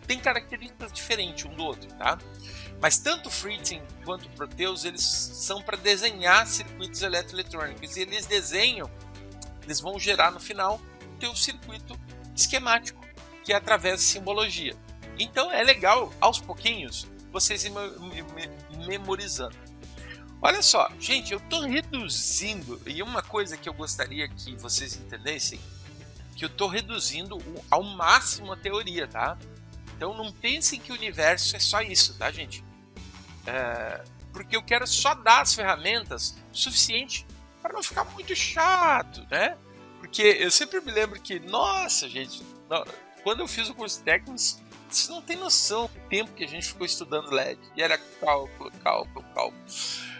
Tem características diferentes um do outro, tá? Mas tanto o Fritzing quanto o Proteus, eles são para desenhar circuitos eletroeletrônicos e eles vão gerar no final o teu circuito esquemático, que é através de simbologia. Então é legal, aos pouquinhos, vocês ir memorizando. Olha só, gente, eu estou reduzindo, e uma coisa que eu gostaria que vocês entendessem, que eu estou reduzindo ao máximo a teoria, tá? Então não pensem que o universo é só isso, tá, gente? Porque eu quero só dar as ferramentas suficientes para não ficar muito chato, né? Porque eu sempre me lembro que, nossa, gente, quando eu fiz o curso técnico, você não tem noção do tempo que a gente ficou estudando LED. E era cálculo.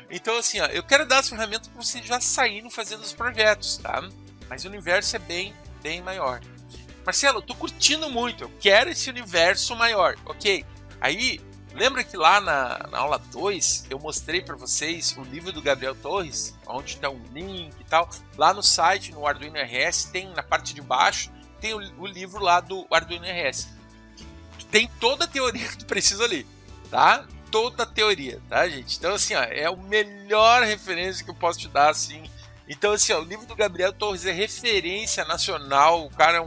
Então, assim, ó, eu quero dar as ferramentas para vocês já saírem fazendo os projetos, tá? Mas o universo é bem maior. Marcelo, eu tô curtindo muito, eu quero esse universo maior, ok? Aí, lembra que lá na aula 2, eu mostrei para vocês o livro do Gabriel Torres, onde está um link e tal. Lá no site, no Arduino RS, tem na parte de baixo, tem o livro lá do Arduino RS. Tem toda a teoria que tu precisa ali, tá? Toda a teoria, tá, gente? Então, assim, ó, é a melhor referência que eu posso te dar, assim. Então, assim, ó, o livro do Gabriel Torres é referência nacional, o cara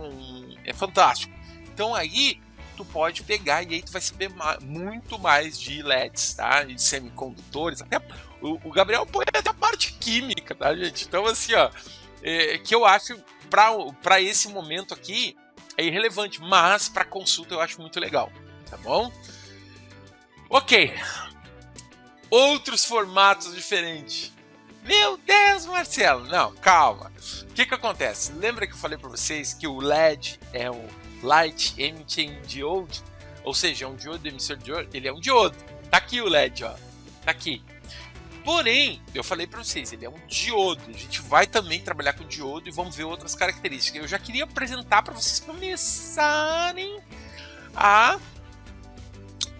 é fantástico. Então, aí, tu pode pegar e aí tu vai saber muito mais de LEDs, tá? De semicondutores, até o Gabriel põe até a parte química, tá, gente? Então, assim, ó, que eu acho, para esse momento aqui, é irrelevante, mas para consulta eu acho muito legal, tá bom? Ok, outros formatos diferentes. Meu Deus, Marcelo, não, calma. O que acontece? Lembra que eu falei para vocês que o LED é o Light Emitting Diode, ou seja, é um diodo emissor de diodo, ele é um diodo. Tá aqui o LED, ó, tá aqui. Porém, eu falei para vocês, ele é um diodo. A gente vai também trabalhar com diodo e vamos ver outras características. Eu já queria apresentar para vocês começarem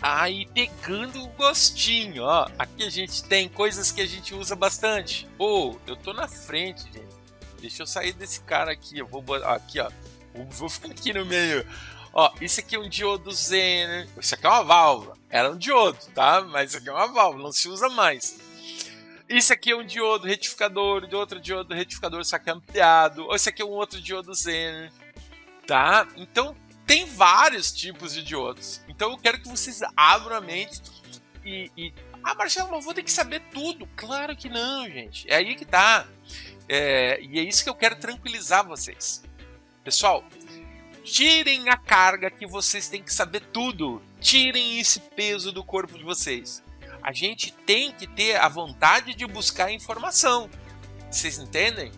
a ir pegando o gostinho, ó. Aqui a gente tem coisas que a gente usa bastante. Eu tô na frente, gente. Deixa eu sair desse cara aqui. Eu vou botar aqui, ó. Vou ficar aqui no meio. Ó, isso aqui é um diodo Zener. Isso aqui é uma válvula. Era um diodo, tá? Mas isso aqui é uma válvula, não se usa mais. Isso aqui é um diodo retificador, de outro diodo retificador, só que ampliado. Ou esse aqui é um outro diodo Zener, tá? Então, tem vários tipos de diodos. Então, eu quero que vocês abram a mente Ah, Marcelo, mas eu vou ter que saber tudo. Claro que não, gente. É aí que tá. E é isso que eu quero tranquilizar vocês. Pessoal, tirem a carga que vocês têm que saber tudo. Tirem esse peso do corpo de vocês. A gente tem que ter a vontade de buscar informação. Vocês entendem?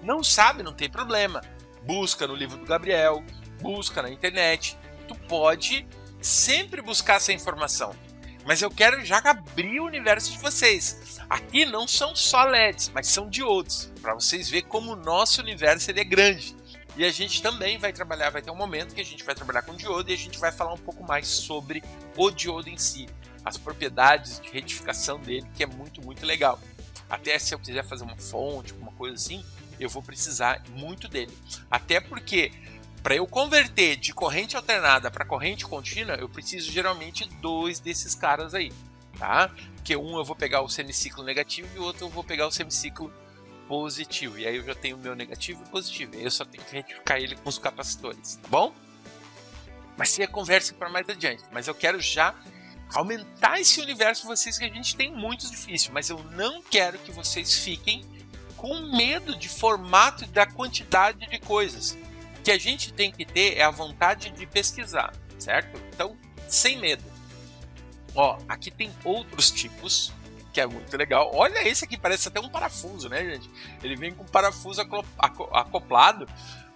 Não sabe, não tem problema. Busca no livro do Gabriel, busca na internet. Tu pode sempre buscar essa informação. Mas eu quero já abrir o universo de vocês. Aqui não são só LEDs, mas são diodos. Para vocês verem como o nosso universo ele é grande. E a gente também vai trabalhar, vai ter um momento que a gente vai trabalhar com diodo e a gente vai falar um pouco mais sobre o diodo em si. As propriedades de retificação dele, que é muito, muito legal. Até se eu quiser fazer uma fonte, alguma coisa assim, eu vou precisar muito dele. Até porque, para eu converter de corrente alternada para corrente contínua, eu preciso geralmente 2 desses caras aí, tá? Porque um eu vou pegar o semiciclo negativo e o outro eu vou pegar o semiciclo positivo. E aí eu já tenho o meu negativo e positivo. E aí eu só tenho que retificar ele com os capacitores, tá bom? Mas se a conversa para mais adiante. Mas eu quero já aumentar esse universo de vocês, que a gente tem muito difícil. Mas eu não quero que vocês fiquem com medo de formato e da quantidade de coisas. O que a gente tem que ter é a vontade de pesquisar, certo? Então, sem medo. Ó, aqui tem outros tipos, que é muito legal. Olha esse aqui, parece até um parafuso, né, gente? Ele vem com parafuso acoplado,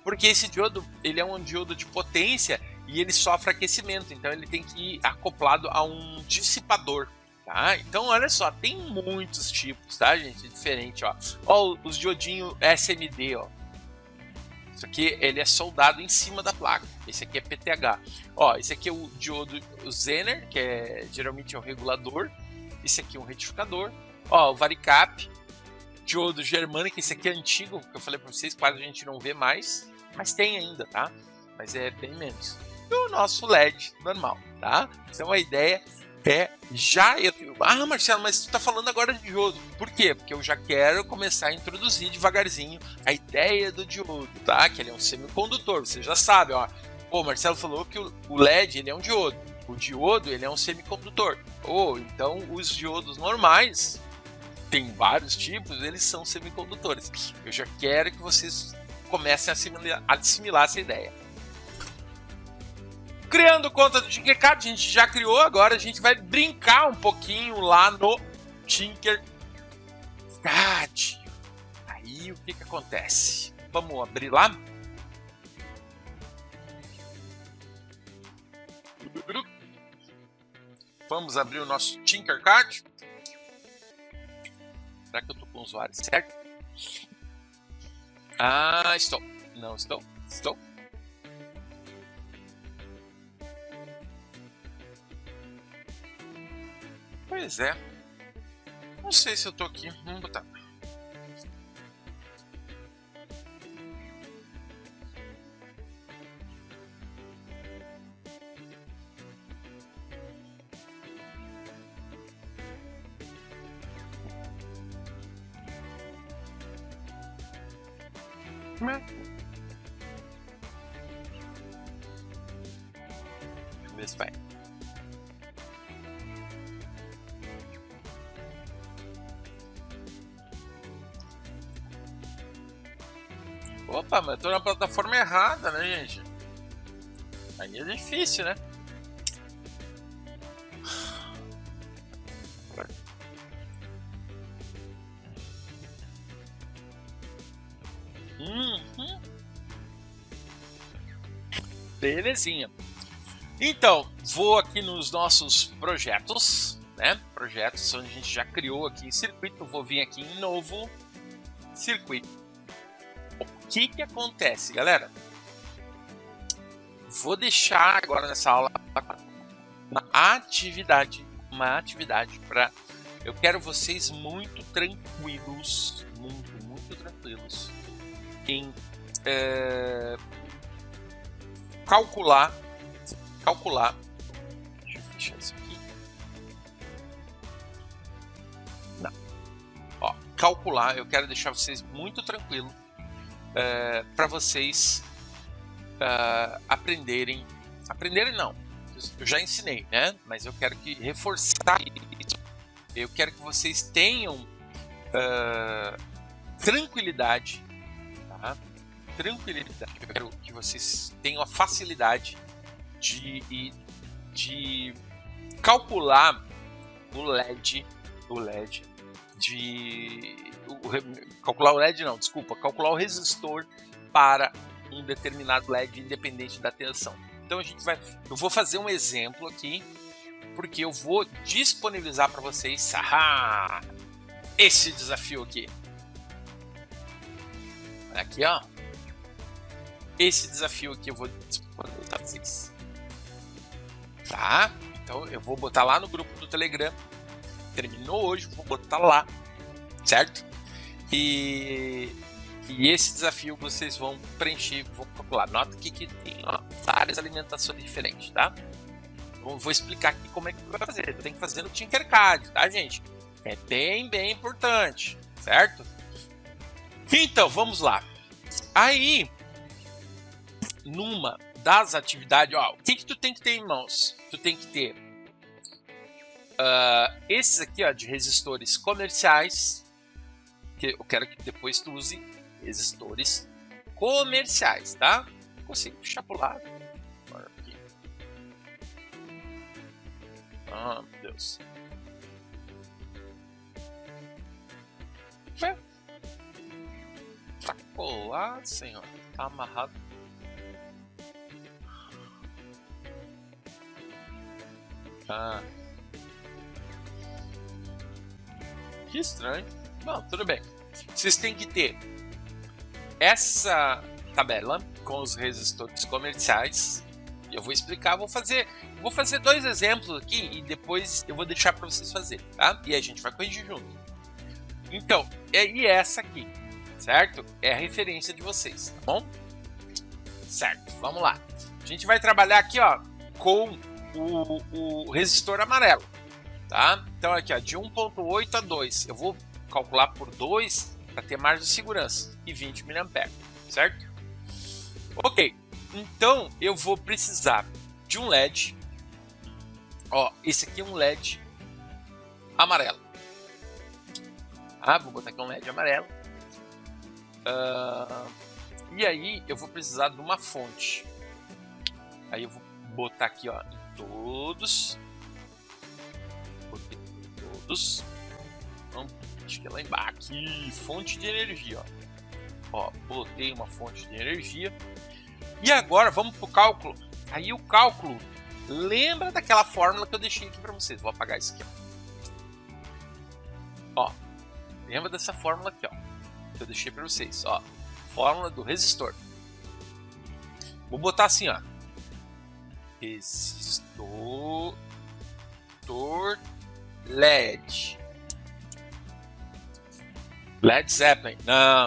porque esse diodo, ele é um diodo de potência e ele sofre aquecimento, então ele tem que ir acoplado a um dissipador, tá? Então, olha só, tem muitos tipos, tá, gente? Diferente, ó. Ó, os diodinhos SMD, ó. Isso aqui, ele é soldado em cima da placa. Esse aqui é PTH. Ó, esse aqui é o diodo Zener, que é geralmente é o regulador. Esse aqui é um retificador. Ó, o Varicap, diodo Germânico. Esse aqui é antigo, que eu falei para vocês, quase a gente não vê mais. Mas tem ainda, tá? Mas é bem menos. E o nosso LED normal, tá? Então a ideia é já... Ah, Marcelo, mas tu tá falando agora de diodo. Por quê? Porque eu já quero começar a introduzir devagarzinho a ideia do diodo, tá? Que ele é um semicondutor, você já sabe, ó. Pô, o Marcelo falou que o LED ele é um diodo. O diodo ele é um semicondutor. Ou então os diodos normais, tem vários tipos, eles são semicondutores. Eu já quero que vocês comecem a assimilar essa ideia. Criando conta do Tinkercad, a gente já criou, agora a gente vai brincar um pouquinho lá no Tinkercad. Aí o que acontece? Vamos abrir lá? Vamos abrir o nosso Tinkercad. Será que eu estou com o usuário certo? Ah, estou. Não estou. Estou. Pois é. Não sei se eu tô aqui. Vamos botar. Deixa eu ver se vai. Opa, mas eu tô na plataforma errada, né, gente? Aí é difícil, né? Belezinha. Então, vou aqui nos nossos projetos, né? Projetos onde a gente já criou aqui circuito. Vou vir aqui em novo circuito. O que acontece, galera? Vou deixar agora nessa aula uma atividade para... Eu quero vocês muito tranquilos, muito tranquilos em calcular, deixa eu fechar isso aqui. Não. Ó, calcular, eu quero deixar vocês muito tranquilos para vocês aprenderem não, eu já ensinei, né? Mas eu quero que reforçar isso. Eu quero que vocês tenham tranquilidade, tá? Tranquilidade. Eu quero que vocês tenham a facilidade de calcular o LED, calcular o LED não, desculpa, calcular o resistor para um determinado LED independente da tensão. Então eu vou fazer um exemplo aqui, porque eu vou disponibilizar para vocês esse desafio aqui. Olha aqui, ó. Esse desafio aqui eu vou disponibilizar para vocês. Tá? Então eu vou botar lá no grupo do Telegram. Terminou hoje, vou botar lá, certo? E esse desafio vocês vão preencher, vão calcular. Nota aqui que tem várias alimentações diferentes, tá? Eu vou explicar aqui como é que vai fazer. Tem que fazer no Tinkercad, tá, gente? É bem importante, certo? Então, vamos lá. Aí, numa das atividades, ó, o que tu tem que ter em mãos? Tu tem que ter esses aqui, ó, de resistores comerciais, que eu quero que depois tu use resistores comerciais, tá? Consigo puxar pro lado. Agora aqui. Ah, meu Deus. Tá colado, senhor. Tá amarrado. Ah. Que estranho. Bom, tudo bem. Vocês têm que ter essa tabela com os resistores comerciais. Eu vou explicar, vou fazer 2 exemplos aqui e depois eu vou deixar para vocês fazerem, tá? E a gente vai corrigir junto. Então, e essa aqui, certo? É a referência de vocês, tá bom? Certo, vamos lá. A gente vai trabalhar aqui, ó, com o resistor amarelo, tá? Então aqui, ó, de 1.8 a 2, eu vou calcular por 2 para ter margem de segurança e 20 mA, certo? Ok, então eu vou precisar de um LED, ó, esse aqui é um LED amarelo, vou botar aqui um LED amarelo, e aí eu vou precisar de uma fonte, aí eu vou botar aqui, ó, em todos, acho que é lá embaixo, aqui, fonte de energia, ó, botei uma fonte de energia. E agora vamos para o cálculo. Aí o cálculo, lembra daquela fórmula que eu deixei aqui para vocês. Vou apagar isso aqui, ó. Lembra dessa fórmula aqui, ó, que eu deixei para vocês, ó. Fórmula do resistor. Vou botar assim, ó. Resistor LED. Led Zeppelin.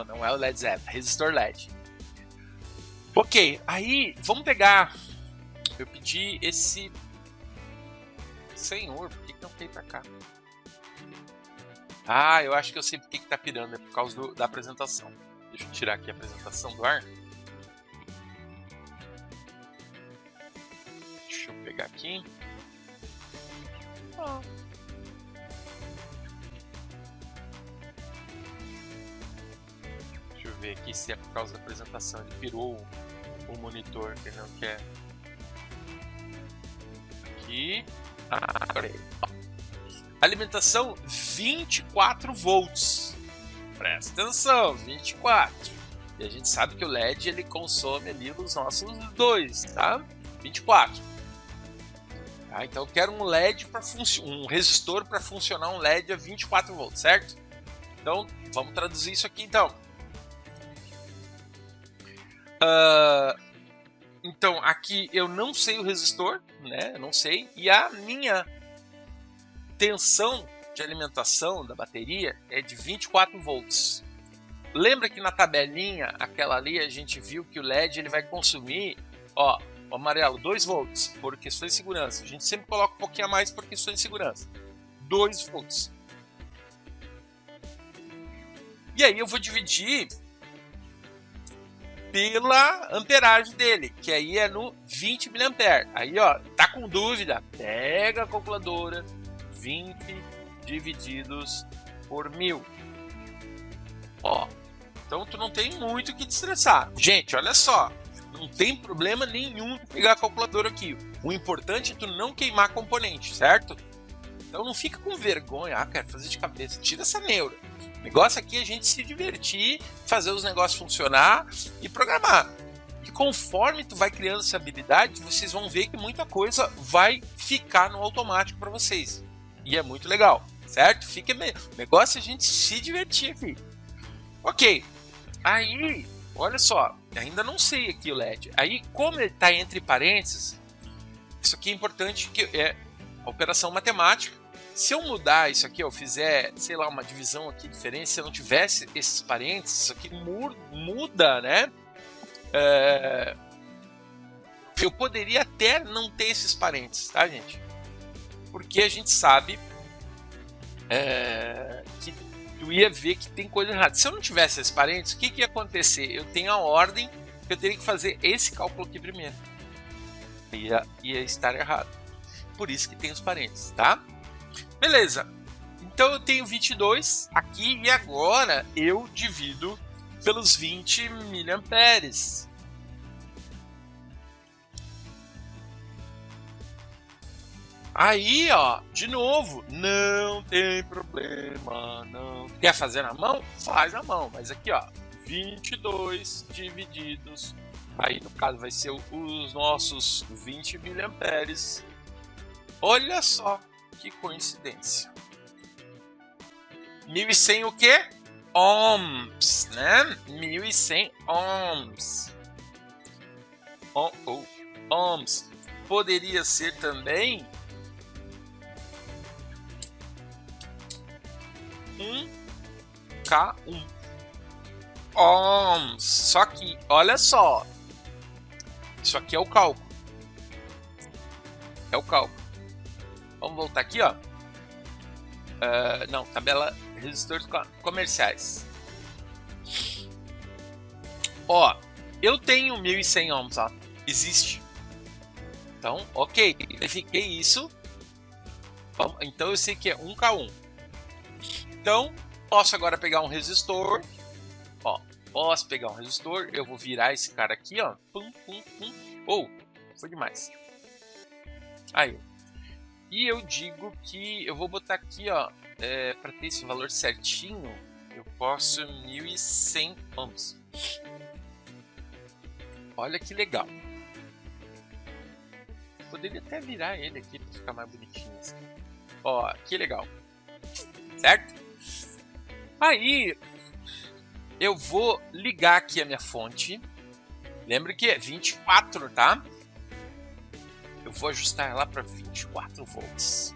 Não é o Led Zeppelin. Resistor LED. Ok, aí vamos pegar. Eu pedi esse. Senhor, por que não veio pra cá? Eu acho que eu sei por que tá pirando. É por causa da apresentação. Deixa eu tirar aqui a apresentação do ar. Deixa eu pegar aqui. Deixa eu ver aqui se é por causa da apresentação. Ele pirou o monitor que ele não quer. Aqui. Agora aí. Alimentação 24 volts. Presta atenção, 24. E a gente sabe que o LED ele consome ali os nossos 2, tá? 24. Então eu quero um LED para um resistor para funcionar um LED a 24 volts, certo? Então vamos traduzir isso aqui então. Então aqui eu não sei o resistor, né? Eu não sei, e a minha tensão de alimentação da bateria é de 24 volts. Lembra que na tabelinha aquela ali a gente viu que o LED ele vai consumir, ó, o amarelo, 2 volts, por questões de segurança. A gente sempre coloca um pouquinho a mais por questões de segurança. 2 volts. E aí eu vou dividir pela amperagem dele, que aí é no 20 mA. Aí, ó, tá com dúvida? Pega a calculadora, 20 divididos por 1000. Ó, então tu não tem muito o que te estressar. Gente, olha só, não tem problema nenhum de pegar a calculadora aqui. O importante é tu não queimar componente, certo? Então não fica com vergonha, quero fazer de cabeça, tira essa neura. O negócio aqui é a gente se divertir, fazer os negócios funcionar e programar. E conforme tu vai criando essa habilidade, vocês vão ver que muita coisa vai ficar no automático para vocês. E é muito legal, certo? O negócio é a gente se divertir aqui. Ok, aí, olha só, ainda não sei aqui o LED. Aí, como ele está entre parênteses, isso aqui é importante, que é a operação matemática. Se eu mudar isso aqui, eu fizer, sei lá, uma divisão aqui diferente, se eu não tivesse esses parênteses, isso aqui muda, né? Eu poderia até não ter esses parênteses, tá, gente? Porque a gente sabe que tu ia ver que tem coisa errada. Se eu não tivesse esses parênteses, o que ia acontecer? Eu tenho a ordem que eu teria que fazer esse cálculo aqui primeiro. Ia estar errado. Por isso que tem os parênteses, tá? Beleza, então eu tenho 22 aqui e agora eu divido pelos 20 miliamperes. Aí, ó, de novo, não tem problema, não. Quer fazer na mão? Faz na mão, mas aqui, ó, 22 divididos, aí no caso vai ser os nossos 20 miliamperes. Olha só. Que coincidência. 1100 o quê? Ohms, né? 1100 ohms. Ohms. Poderia ser também 1K1 ohms. Só que, olha só. Isso aqui é o cálculo. É o cálculo. Vamos voltar aqui, ó. Não, tabela resistores comerciais. Ó, eu tenho 1100 ohms, ó. Existe. Então, ok. Verifiquei isso. Então eu sei que é 1K1. Então, posso agora pegar um resistor. Ó, posso pegar um resistor. Eu vou virar esse cara aqui, ó. Pum, pum, pum. Oh, foi demais. Aí, e eu digo que eu vou botar aqui, ó, para ter esse valor certinho, eu posso 1100 ohms. Olha que legal. Poderia até virar ele aqui para ficar mais bonitinho assim. Ó, que legal. Certo? Aí eu vou ligar aqui a minha fonte. Lembra que é 24, tá? Eu vou ajustar ela para 24 volts.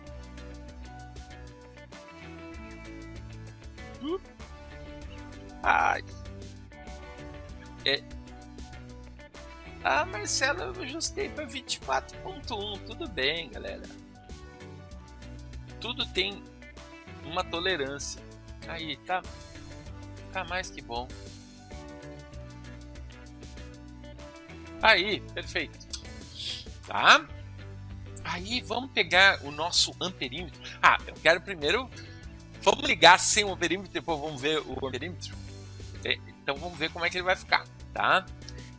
Ai. Marcelo, eu ajustei para 24.1. Tudo bem, galera. Tudo tem uma tolerância. Aí, tá mais que bom. Aí, perfeito. Tá? Aí vamos pegar o nosso amperímetro. Eu quero primeiro. Vamos ligar sem o amperímetro, depois vamos ver o amperímetro. Então vamos ver como é que ele vai ficar, tá?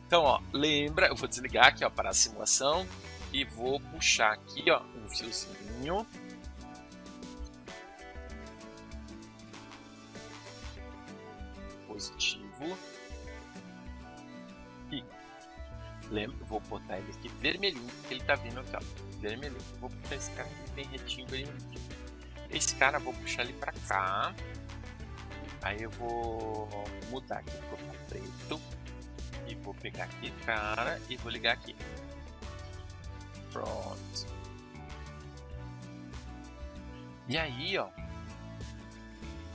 Então, ó, lembra, eu vou desligar aqui, ó, para a simulação e vou puxar aqui, ó, um fiozinho. Positivo. E lembra, eu vou botar ele aqui vermelhinho, porque ele tá vindo aqui, ó, vermelhinho. Vou botar esse cara aqui bem retinho, bem bonitinho. Esse cara eu vou puxar ele pra cá. Aí eu vou mudar aqui, vou colocar preto. E vou pegar aqui, cara, e vou ligar aqui. Pronto. E aí, ó.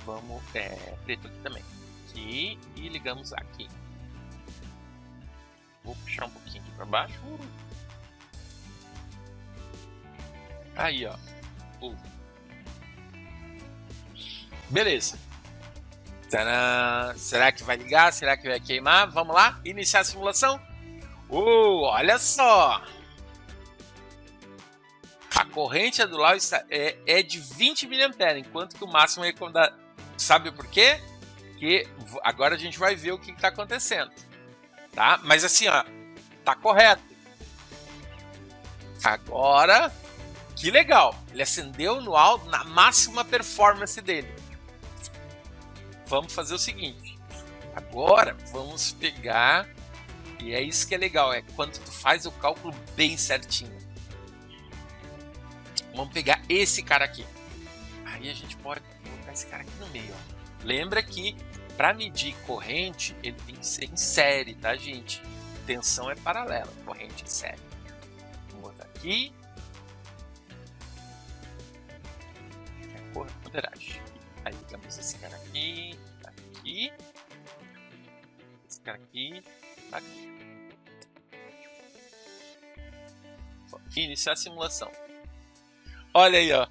Vamos, preto aqui também. Aqui, e ligamos aqui. Vou puxar um pouquinho aqui pra baixo. Aí, ó. Beleza. Tcharam. Será que vai ligar? Será que vai queimar? Vamos lá? Iniciar a simulação? Olha só! A corrente adular é de 20 mA, enquanto que o máximo é recomendado. Sabe por quê? Porque agora a gente vai ver o que está acontecendo. Tá? Mas assim, ó, tá correto. Agora, que legal! Ele acendeu no alto, na máxima performance dele. Vamos fazer o seguinte. Agora, vamos pegar... E é isso que é legal, é quando tu faz o cálculo bem certinho. Vamos pegar esse cara aqui. Aí a gente pode colocar esse cara aqui no meio. Ó. Lembra que para medir corrente, ele tem que ser em série, tá, gente? Tensão é paralela, corrente em série. Vamos botar aqui. Moderagem. Aí temos esse cara aqui, aqui. Esse cara aqui, aqui. Iniciar a simulação. Olha aí, ó.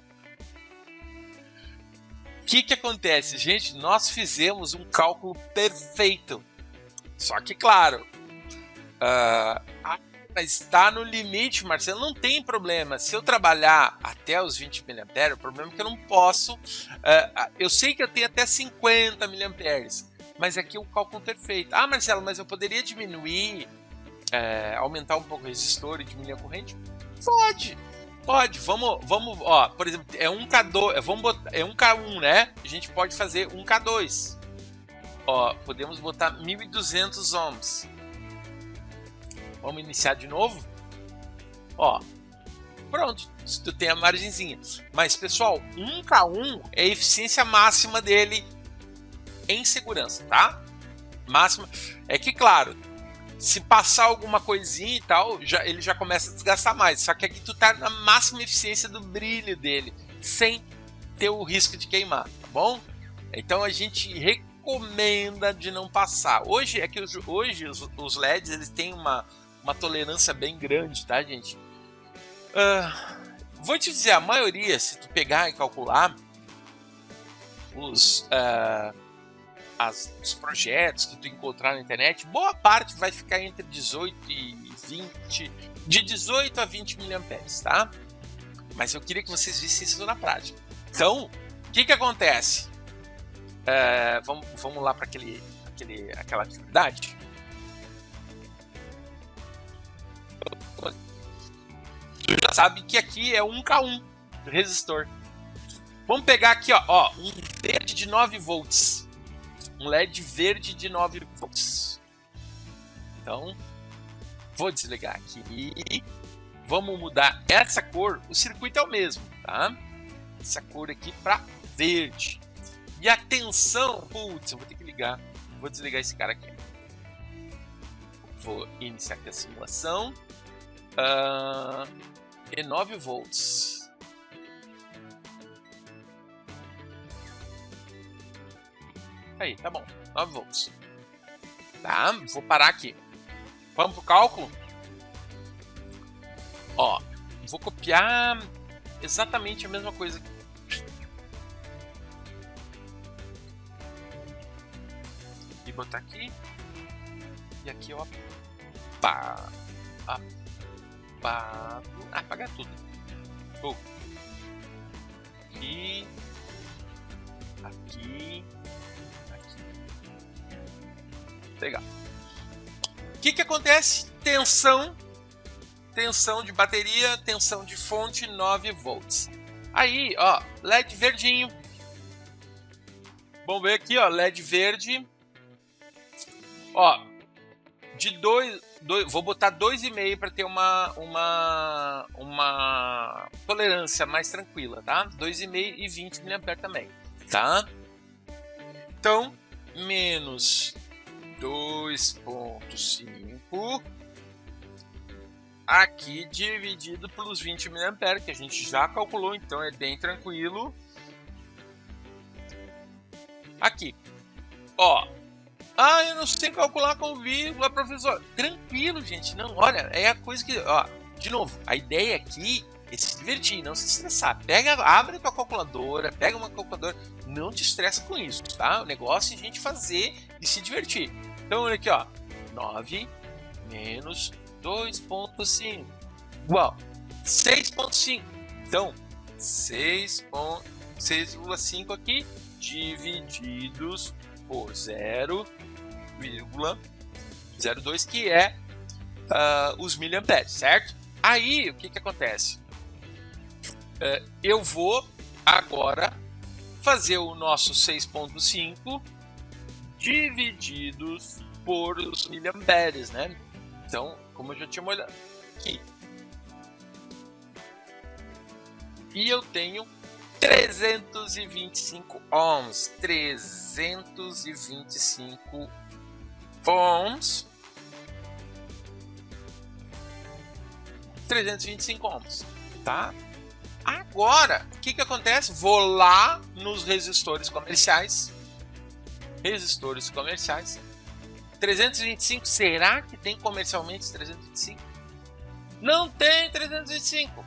O que acontece, gente? Nós fizemos um cálculo perfeito. Só que, claro, está no limite, Marcelo. Não tem problema. Se eu trabalhar até os 20 mA, o problema é que eu não posso. Eu sei que eu tenho até 50 mA, mas aqui é o cálculo perfeito. Ah, Marcelo, mas eu poderia diminuir, aumentar um pouco o resistor e diminuir a corrente? Pode, vamos, ó, por exemplo, é 1K2, vamos botar, é 1K1, né? A gente pode fazer 1K2. Ó, podemos botar 1200 ohms. Vamos iniciar de novo? Ó, pronto, tu tem a margenzinha. Mas, pessoal, 1K1 é a eficiência máxima dele em segurança, tá? Máxima. É que, claro, se passar alguma coisinha e tal, ele já começa a desgastar mais. Só que aqui tu tá na máxima eficiência do brilho dele, sem ter o risco de queimar, tá bom? Então a gente recomenda de não passar. Hoje é que os LEDs eles têm uma tolerância bem grande, tá, gente? Vou te dizer, a maioria, se tu pegar e calcular os projetos que tu encontrar na internet, boa parte vai ficar entre 18 e 20, de 18 a 20 mA, tá? Mas eu queria que vocês vissem isso na prática. Então, o que acontece? Vamos lá para aquela atividade. Tu já sabe que aqui é 1K1 resistor. Vamos pegar aqui, ó, um verde de 9 volts. Um LED verde de 9 volts. Então, vou desligar aqui. Vamos mudar essa cor. O circuito é o mesmo, tá? Essa cor aqui para verde. E a tensão... Putz, eu vou ter que ligar. Vou desligar esse cara aqui. Vou iniciar aqui a simulação. E 9 volts. Aí, tá bom. 9 volts. Tá, vou parar aqui. Vamos pro cálculo? Ó, vou copiar exatamente a mesma coisa. E botar aqui. E aqui, ó. Apagar tudo. Aqui. Aqui. Legal. O que acontece? Tensão de bateria, tensão de fonte 9 volts. Aí, ó, LED verdinho. Vamos ver aqui, ó, LED verde. Ó, de 2, vou botar 2,5 para ter uma tolerância mais tranquila, tá? 2,5 e 20 mA também, tá? Então, menos 2,5 aqui dividido pelos 20 mA, que a gente já calculou, então é bem tranquilo. Aqui, ó. Eu não sei calcular com vírgula, professor. Tranquilo, gente. Não, olha, é a coisa que, ó, de novo, a ideia aqui é se divertir, não se estressar. Abre a tua calculadora, pega uma calculadora, não te estressa com isso, tá? O negócio é a gente fazer e se divertir. Então, olha aqui, ó, 9 menos 2,5 igual 6,5. Então, 6,5 aqui divididos por 0,02, que é os miliamperes, certo? Aí, o que acontece? Eu vou agora fazer o nosso 6,5 divididos por os miliamperes, né? Então, como eu já tinha olhado aqui. E eu tenho 325 ohms. 325 ohms. 325 ohms, tá? Agora, o que acontece? Vou lá nos resistores comerciais. 325, será que tem comercialmente 325? Não tem 325.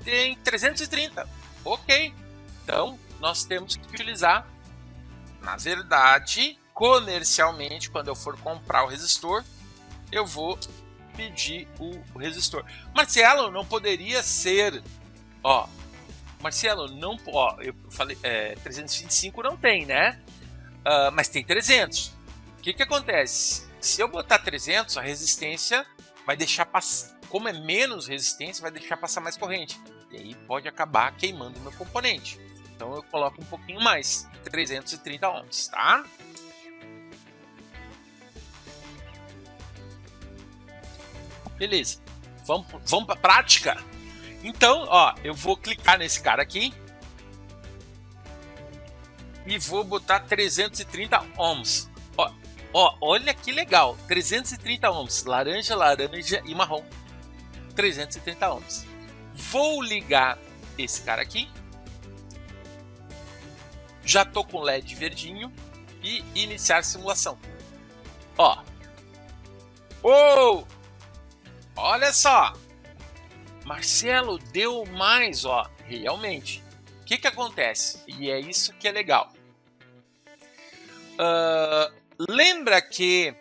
Tem 330. Ok. Então, nós temos que utilizar, na verdade, comercialmente, quando eu for comprar o resistor, eu vou pedir o resistor. Marcelo, não poderia ser... Marcelo, não... eu falei... 325 não tem, né? Mas tem 300. O que acontece? Se eu botar 300, a resistência vai deixar passar... Como é menos resistência, vai deixar passar mais corrente. E aí pode acabar queimando o meu componente. Então eu coloco um pouquinho mais. 330 ohms, tá? Beleza. Vamos para a prática? Então, eu vou clicar nesse cara aqui. E vou botar 330 ohms. Olha que legal. 330 ohms. Laranja, laranja e marrom. 330 ohms. Vou ligar esse cara aqui. Já tô com o LED verdinho. E iniciar simulação. Olha só. Marcelo, deu mais, realmente. O que acontece? E é isso que é legal. Lembra que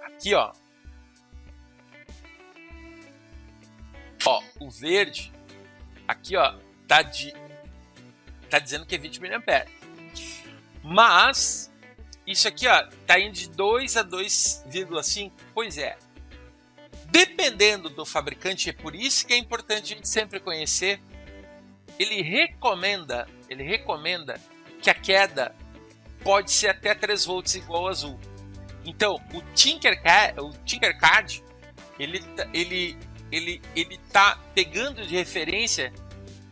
aqui, o verde aqui, tá dizendo que é 20 mA. Mas isso aqui, tá indo de 2 a 2,5. Pois é. Dependendo do fabricante, é por isso que é importante a gente sempre conhecer. Ele recomenda que a queda pode ser até 3 volts igual ao azul. Então, o Tinkercad, ele tá pegando de referência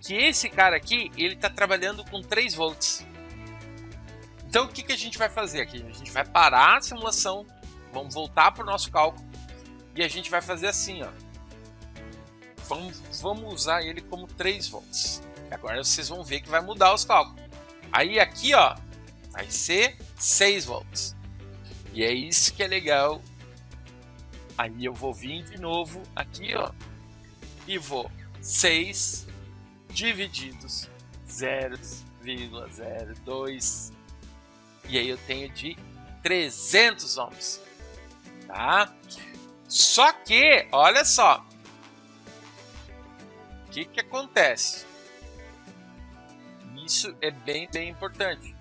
que esse cara aqui, ele tá trabalhando com 3 volts. Então, o que a gente vai fazer aqui? A gente vai parar a simulação, vamos voltar para o nosso cálculo e a gente vai fazer assim, Vamos usar ele como 3 volts. Agora vocês vão ver que vai mudar os cálculos. Aí aqui, vai ser 6 volts. E é isso que é legal. Aí eu vou vir de novo aqui, e vou 6 divididos 0,02. E aí eu tenho de 300 ohms, tá? Só que, olha só, o que acontece? Isso é bem importante.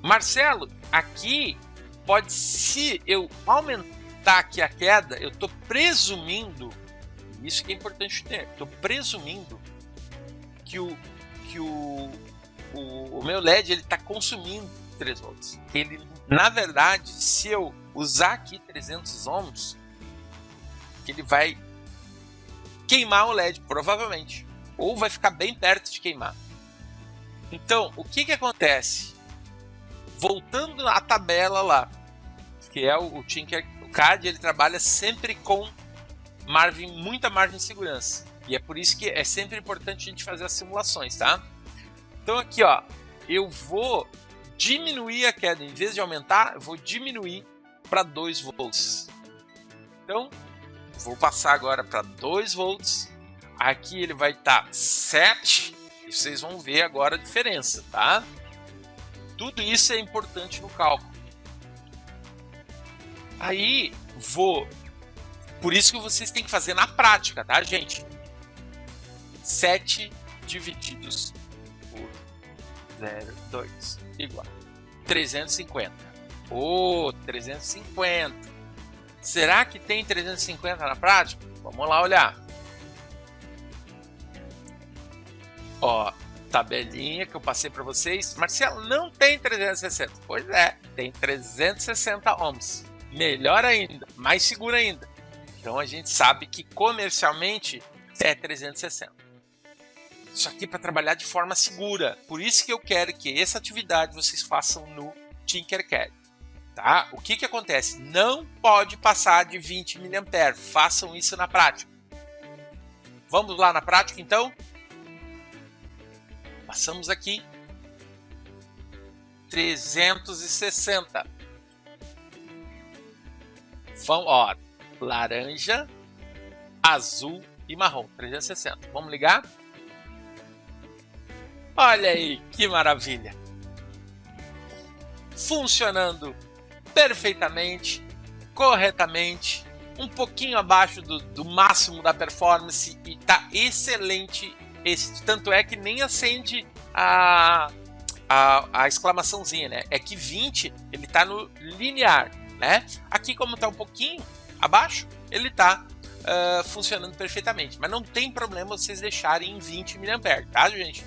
Marcelo, aqui pode, se eu aumentar aqui a queda, eu estou presumindo, isso que é importante ter, estou presumindo que o meu LED ele está consumindo 3 volts. Ele, na verdade, se eu usar aqui 300 ohms, ele vai queimar o LED, provavelmente. Ou vai ficar bem perto de queimar. Então, o que acontece? Voltando à tabela lá, que é o Tinkercad, ele trabalha sempre com muita margem de segurança. E é por isso que é sempre importante a gente fazer as simulações, tá? Então aqui, eu vou diminuir a queda. Em vez de aumentar, eu vou diminuir para 2 volts. Então, vou passar agora para 2 volts. Aqui ele vai estar 7 e vocês vão ver agora a diferença, tá? Tudo isso é importante no cálculo. Aí por isso que vocês têm que fazer na prática, tá, gente? 7 divididos por 0,2 igual 350. 350. Será que tem 350 na prática? Vamos lá olhar. Ó, tabelinha que eu passei para vocês. Marcelo, não tem 360. Pois é, tem 360 ohms. Melhor ainda, mais seguro ainda. Então a gente sabe que comercialmente é 360. Isso aqui para trabalhar de forma segura. Por isso que eu quero que essa atividade vocês façam no Tinkercad. Tá? O que acontece? Não pode passar de 20 mA. Façam isso na prática. Vamos lá na prática então? Passamos aqui 360. Vão, ó, laranja, azul e marrom, 360. Vamos ligar? Olha aí, que maravilha! Funcionando perfeitamente, corretamente, um pouquinho abaixo do máximo da performance e tá excelente. Tanto é que nem acende a exclamaçãozinha, né? É que 20 ele tá no linear, né? Aqui como tá um pouquinho abaixo, ele tá funcionando perfeitamente. Mas não tem problema vocês deixarem em 20 mA, tá, gente?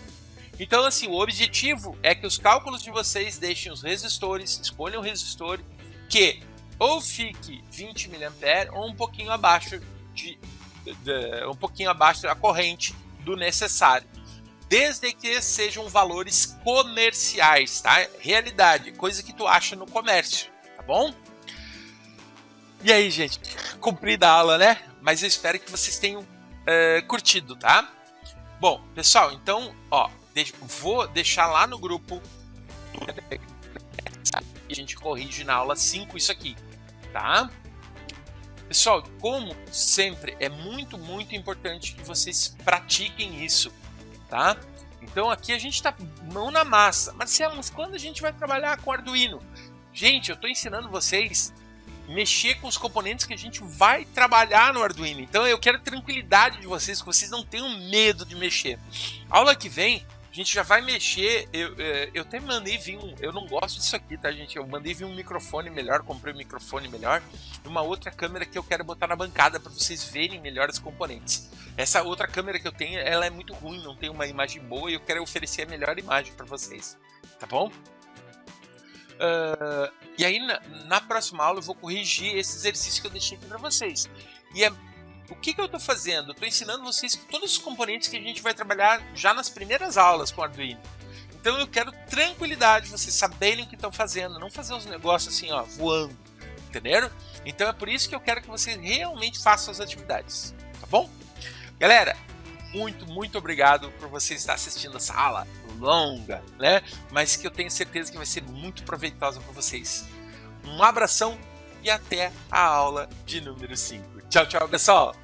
Então, assim, o objetivo é que os cálculos de vocês deixem os resistores, escolham o resistor que ou fique 20 mA ou um pouquinho abaixo da corrente do necessário, desde que sejam valores comerciais, tá? Realidade, coisa que tu acha no comércio, tá bom? E aí, gente, cumprida a aula, né? Mas eu espero que vocês tenham curtido, tá? Bom, pessoal, então, ó, vou deixar lá no grupo e a gente corrige na aula 5 isso aqui, tá? Pessoal, como sempre, é muito importante que vocês pratiquem isso, tá? Então aqui a gente tá mão na massa. Marcelo, mas quando a gente vai trabalhar com Arduino? Gente, eu tô ensinando vocês mexer com os componentes que a gente vai trabalhar no Arduino. Então eu quero tranquilidade de vocês, que vocês não tenham medo de mexer. Aula que vem, a gente já vai mexer. Eu até mandei vir eu não gosto disso aqui, tá, gente? Eu mandei vir um microfone melhor, comprei um microfone melhor e uma outra câmera que eu quero botar na bancada para vocês verem melhor os componentes. Essa outra câmera que eu tenho, ela é muito ruim, não tem uma imagem boa e eu quero oferecer a melhor imagem para vocês, tá bom? E aí na próxima aula eu vou corrigir esse exercício que eu deixei aqui para vocês. E o que eu estou fazendo? Eu estou ensinando vocês todos os componentes que a gente vai trabalhar já nas primeiras aulas com o Arduino. Então eu quero tranquilidade, vocês saberem o que estão fazendo, não fazer os negócios assim, ó, voando, entenderam? Então é por isso que eu quero que vocês realmente façam as atividades, tá bom? Galera, muito obrigado por você estar assistindo essa aula longa, né? Mas que eu tenho certeza que vai ser muito proveitosa para vocês. Um abração e até a aula de número 5. Tchau, pessoal!